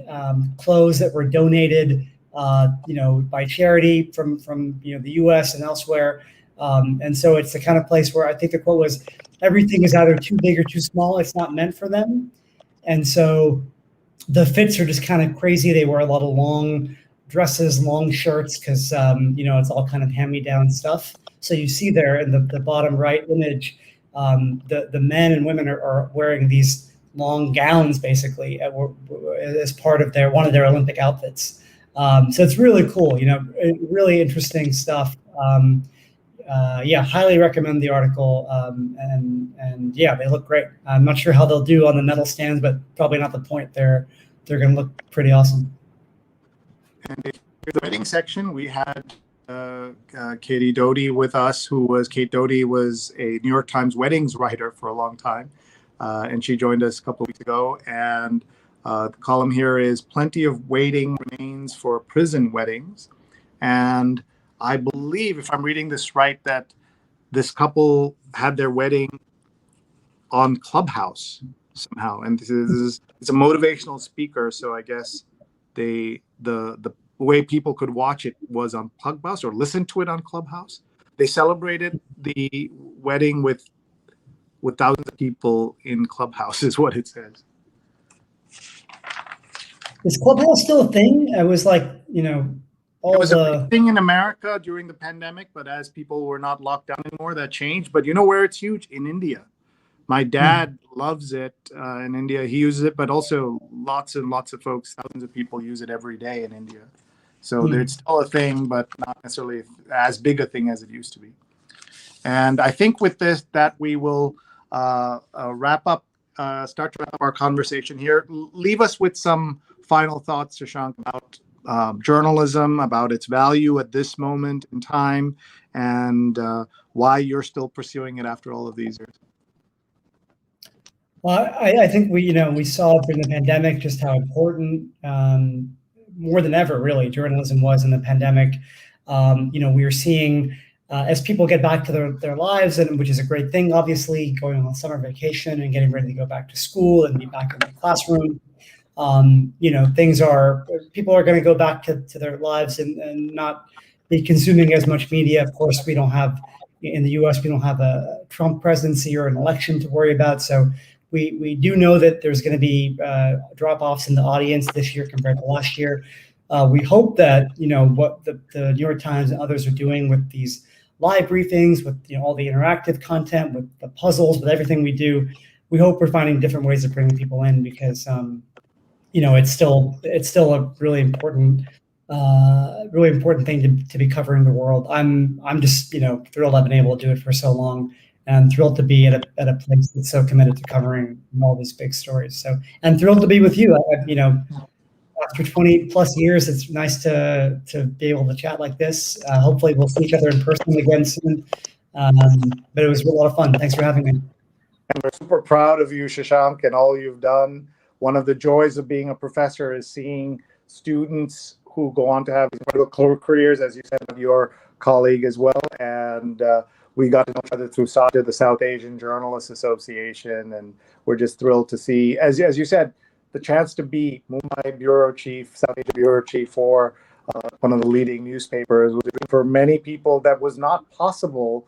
clothes that were donated, by charity from the U.S. and elsewhere. And so it's the kind of place where I think the quote was, everything is either too big or too small. It's not meant for them. And so the fits are just kind of crazy. They wear a lot of long dresses, long shirts, because, it's all kind of hand-me-down stuff. So you see there in the bottom right image, the men and women are wearing these long gowns, basically, as part of one of their Olympic outfits. So it's really cool, really interesting stuff. Highly recommend the article. And they look great. I'm not sure how they'll do on the medal stands, but probably not the point. They're going to look pretty awesome. And in the wedding section, we had Katie Doty with us, Kate Doty was a New York Times weddings writer for a long time. And she joined us a couple of weeks ago. And the column here is Plenty of Waiting Remains for Prison Weddings. And I believe, if I'm reading this right, that this couple had their wedding on Clubhouse somehow. And it's a motivational speaker. So I guess the way people could watch it was on Clubhouse or listen to it on Clubhouse. They celebrated the wedding with thousands of people in Clubhouse, is what it says. Is Clubhouse still a thing? It was like, it was a big thing in America during the pandemic, but as people were not locked down anymore, that changed. But you know where it's huge? In India. My dad loves it in India. He uses it, but also lots and lots of folks, thousands of people use it every day in India. So it's still a thing, but not necessarily as big a thing as it used to be. And I think with this, that we will start to wrap up our conversation here. Leave us with some final thoughts, Shashank, about journalism, about its value at this moment in time, and why you're still pursuing it after all of these years. Well, I think we saw during the pandemic just how important, more than ever, really, journalism was in the pandemic. We are seeing as people get back to their lives, and which is a great thing, obviously, going on summer vacation and getting ready to go back to school and be back in the classroom. People are going to go back to their lives and not be consuming as much media. Of course, we don't have, in the US, we don't have a Trump presidency or an election to worry about. So we do know that there's going to be drop-offs in the audience this year compared to last year. We hope that, what the New York Times and others are doing with these live briefings, with all the interactive content, with the puzzles, with everything we do, we hope we're finding different ways of bringing people in, because it's still a really important thing to be covering the world. I'm just thrilled I've been able to do it for so long, and I'm thrilled to be at a place that's so committed to covering all these big stories. So, and thrilled to be with you. After 20 plus years, it's nice to be able to chat like this. Hopefully we'll see each other in person again soon. But it was a lot of fun. Thanks for having me. And we're super proud of you, Shashank, and all you've done. One of the joys of being a professor is seeing students who go on to have incredible careers, as you said, your colleague as well. And we got to know each other through SATA, the South Asian Journalists Association, and we're just thrilled to see, as you said, the chance to be Mumbai bureau chief, South Asia bureau chief for one of the leading newspapers. For many people, that was not possible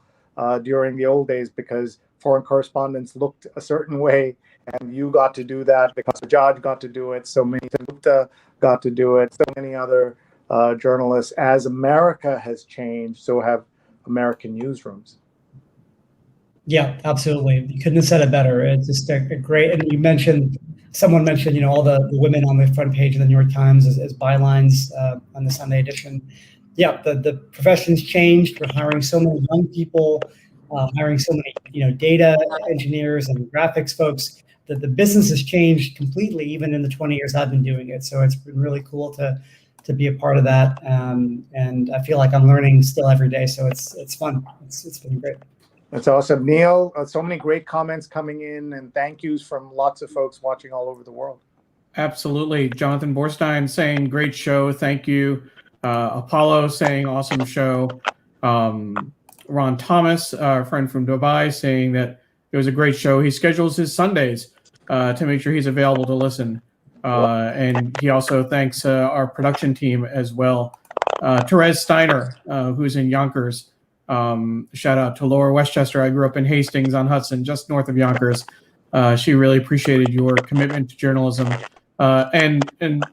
during the old days because foreign correspondents looked a certain way, and you got to do that because Judge got to do it, so many Gupta got to do it, so many other journalists. As America has changed, so have American newsrooms. Yeah, absolutely. You couldn't have said it better. It's just a great, and someone mentioned, all the women on the front page of the New York Times as bylines on the Sunday edition. Yeah, the profession's changed. We're hiring so many young people, hiring so many, data engineers and graphics folks, that the business has changed completely, even in the 20 years I've been doing it. So it's been really cool to be a part of that. And I feel like I'm learning still every day. So it's fun. It's been great. That's awesome. Neil, so many great comments coming in, and thank yous from lots of folks watching all over the world. Absolutely. Jonathan Borstein saying, great show. Thank you. Apollo saying, awesome show. Ron Thomas, our friend from Dubai, saying that it was a great show. He schedules his Sundays to make sure he's available to listen. And he also thanks our production team as well. Therese Steiner, who's in Yonkers. Shout out to Laura Westchester. I grew up in Hastings on Hudson, just north of Yonkers. She really appreciated your commitment to journalism. And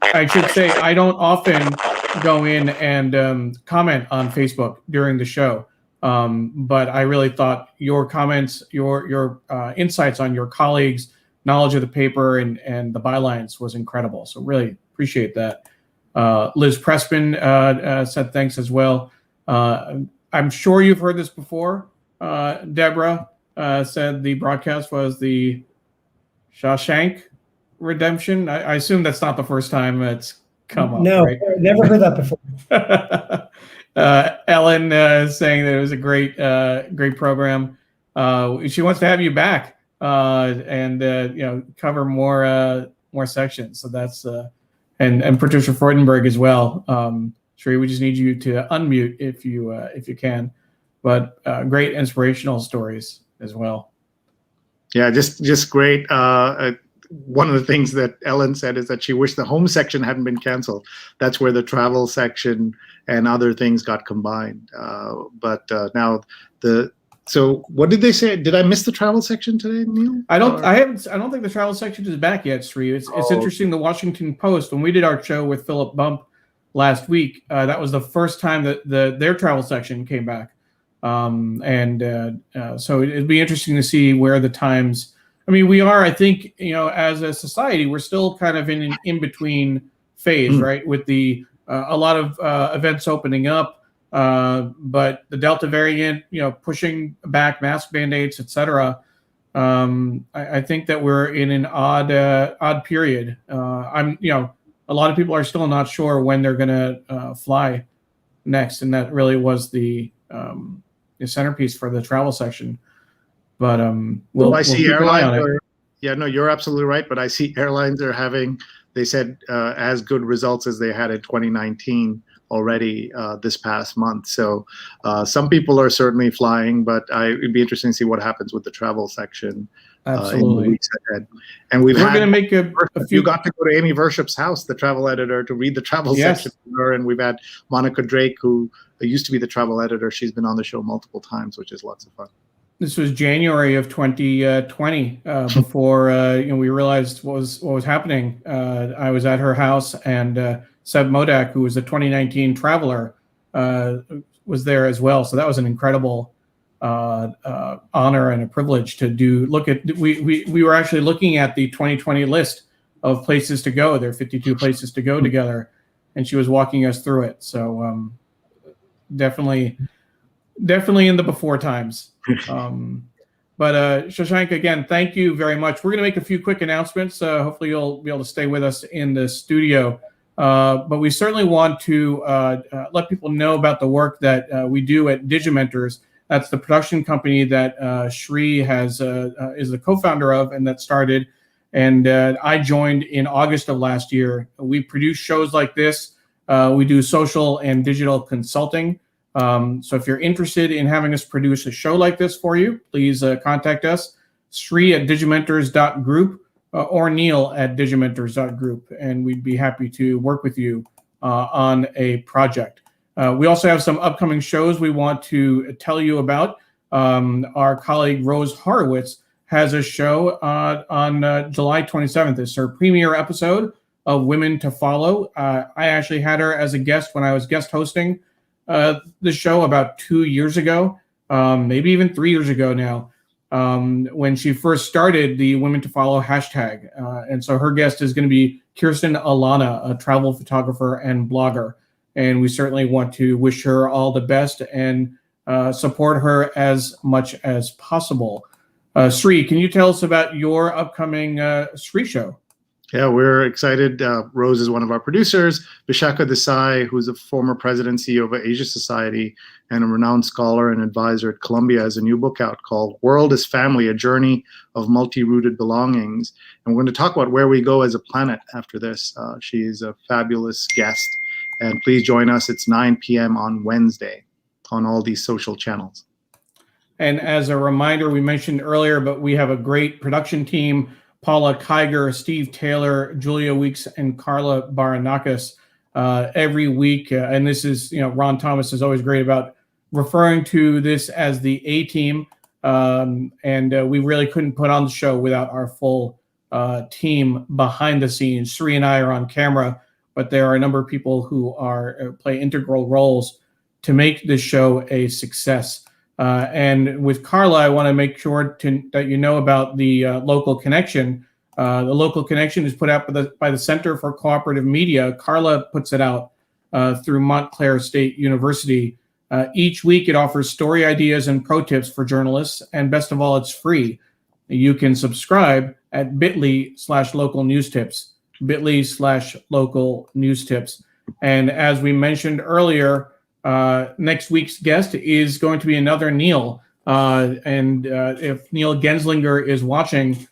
I should say, I don't often go in and comment on Facebook during the show. But I really thought your comments, your insights on your colleagues' knowledge of the paper and the bylines was incredible. So really appreciate that. Liz Pressman said thanks as well. I'm sure you've heard this before. Deborah said the broadcast was the Shashank redemption. I assume that's not the first time it's come up. No, right? Never heard that before. Ellen is saying that it was a great program. She wants to have you back and cover more sections. So that's and Patricia Freudenberg as well. Sheree, we just need you to unmute if you can. But great inspirational stories as well. Yeah, just great. One of the things that Ellen said is that she wished the home section hadn't been canceled. That's where the travel section and other things got combined. But now so what did they say? Did I miss the travel section today, Neil? I don't think the travel section is back yet, Sri. It's interesting. The Washington Post, when we did our show with Philip Bump last week, that was the first time that their travel section came back. So it'd be interesting to see where the Times. I mean, we are, I think, as a society, we're still kind of in an in-between phase, right? With a lot of events opening up, but the Delta variant, pushing back mask mandates, et cetera. I think that we're in an odd period. A lot of people are still not sure when they're going to fly next, and that really was the centerpiece for the travel section. But we'll see keep an eye on it. Yeah, no, you're absolutely right. But I see airlines are having, they said, as good results as they had in 2019 already this past month. So some people are certainly flying, but it'd be interesting to see what happens with the travel section. Absolutely. In the weeks ahead. And we're going to make a few. You got to go to Amy Vership's house, the travel editor, to read the travel section with her. And we've had Monica Drake, who used to be the travel editor. She's been on the show multiple times, which is lots of fun. This was January of 2020, before we realized what was happening. I was at her house, and Seb Modak, who was a 2019 traveler, was there as well. So that was an incredible honor and a privilege to look at. We were actually looking at the 2020 list of places to go. There are 52 places to go together, and she was walking us through it. So definitely in the before times. But Shashank, again, thank you very much. We're going to make a few quick announcements. Hopefully you'll be able to stay with us in the studio. But we certainly want to let people know about the work that we do at Digimentors. That's the production company that Sri is the co-founder of and that started. And I joined in August of last year. We produce shows like this. We do social and digital consulting. So if you're interested in having us produce a show like this for you, please contact us, Sri@digimentors.group or Neil@digimentors.group, and we'd be happy to work with you on a project. We also have some upcoming shows we want to tell you about. Our colleague Rose Horowitz has a show on July 27th. It's her premiere episode of Women to Follow. I actually had her as a guest when I was guest hosting the show about 2 years ago, maybe even 3 years ago now, when she first started the Women to Follow hashtag. And so her guest is going to be Kirsten Alana, a travel photographer and blogger. And we certainly want to wish her all the best and support her as much as possible. Sri, can you tell us about your upcoming Sri show? Yeah, we're excited. Rose is one of our producers. Vishaka Desai, who's a former president and CEO of Asia Society and a renowned scholar and advisor at Columbia, has a new book out called World is Family, A Journey of Multi-Rooted Belongings. And we're going to talk about where we go as a planet after this. She's a fabulous guest. And please join us. It's 9 p.m. on Wednesday on all these social channels. And as a reminder, we mentioned earlier, but we have a great production team. Paula, Kiger, Steve Taylor, Julia Weeks, and Carla Baranauckas every week. And this is, Ron Thomas is always great about referring to this as the A-team. And we really couldn't put on the show without our full team behind the scenes. Sri and I are on camera, but there are a number of people who play integral roles to make this show a success. And with Carla, I want to make sure that you know about the Local Connection. The Local Connection is put out by the Center for Cooperative Media. Carla puts it out through Montclair State University. Each week, it offers story ideas and pro tips for journalists. And best of all, it's free. You can subscribe at bit.ly/local news tips, bit.ly/local news tips. And as we mentioned earlier, next week's guest is going to be another Neil. And if Neil Genslinger is watching,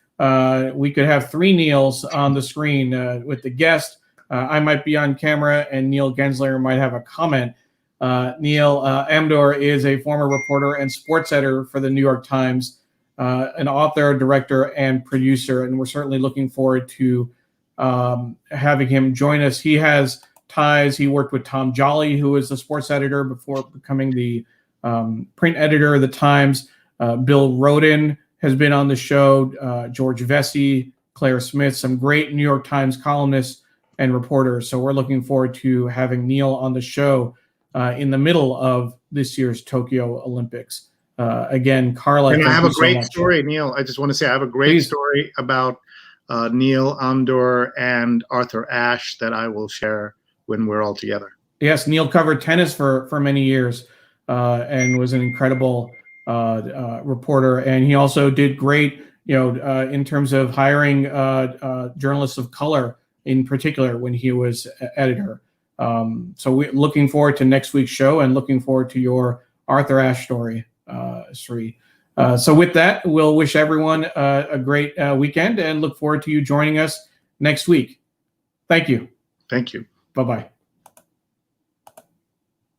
we could have 3 Neils on the screen with the guest. I might be on camera and Neil Genslinger might have a comment. Neil Amdor is a former reporter and sports editor for the New York Times, an author, director, and producer. And we're certainly looking forward to having him join us. He has ties. He worked with Tom Jolly, who was the sports editor before becoming the print editor of the Times. Bill Roden has been on the show, George Vesey, Claire Smith, some great New York Times columnists and reporters. So we're looking forward to having Neil on the show in the middle of this year's Tokyo Olympics. Again, Carla. And I have a great story, Neil. I just want to say I have a great story about Neil Amdor and Arthur Ashe that I will share when we're all together. Yes, Neil covered tennis for many years and was an incredible reporter. And he also did great, in terms of hiring journalists of color in particular when he was editor. So we're looking forward to next week's show and looking forward to your Arthur Ashe story, Sri. So with that, we'll wish everyone a great weekend and look forward to you joining us next week. Thank you. Thank you. Bye-bye.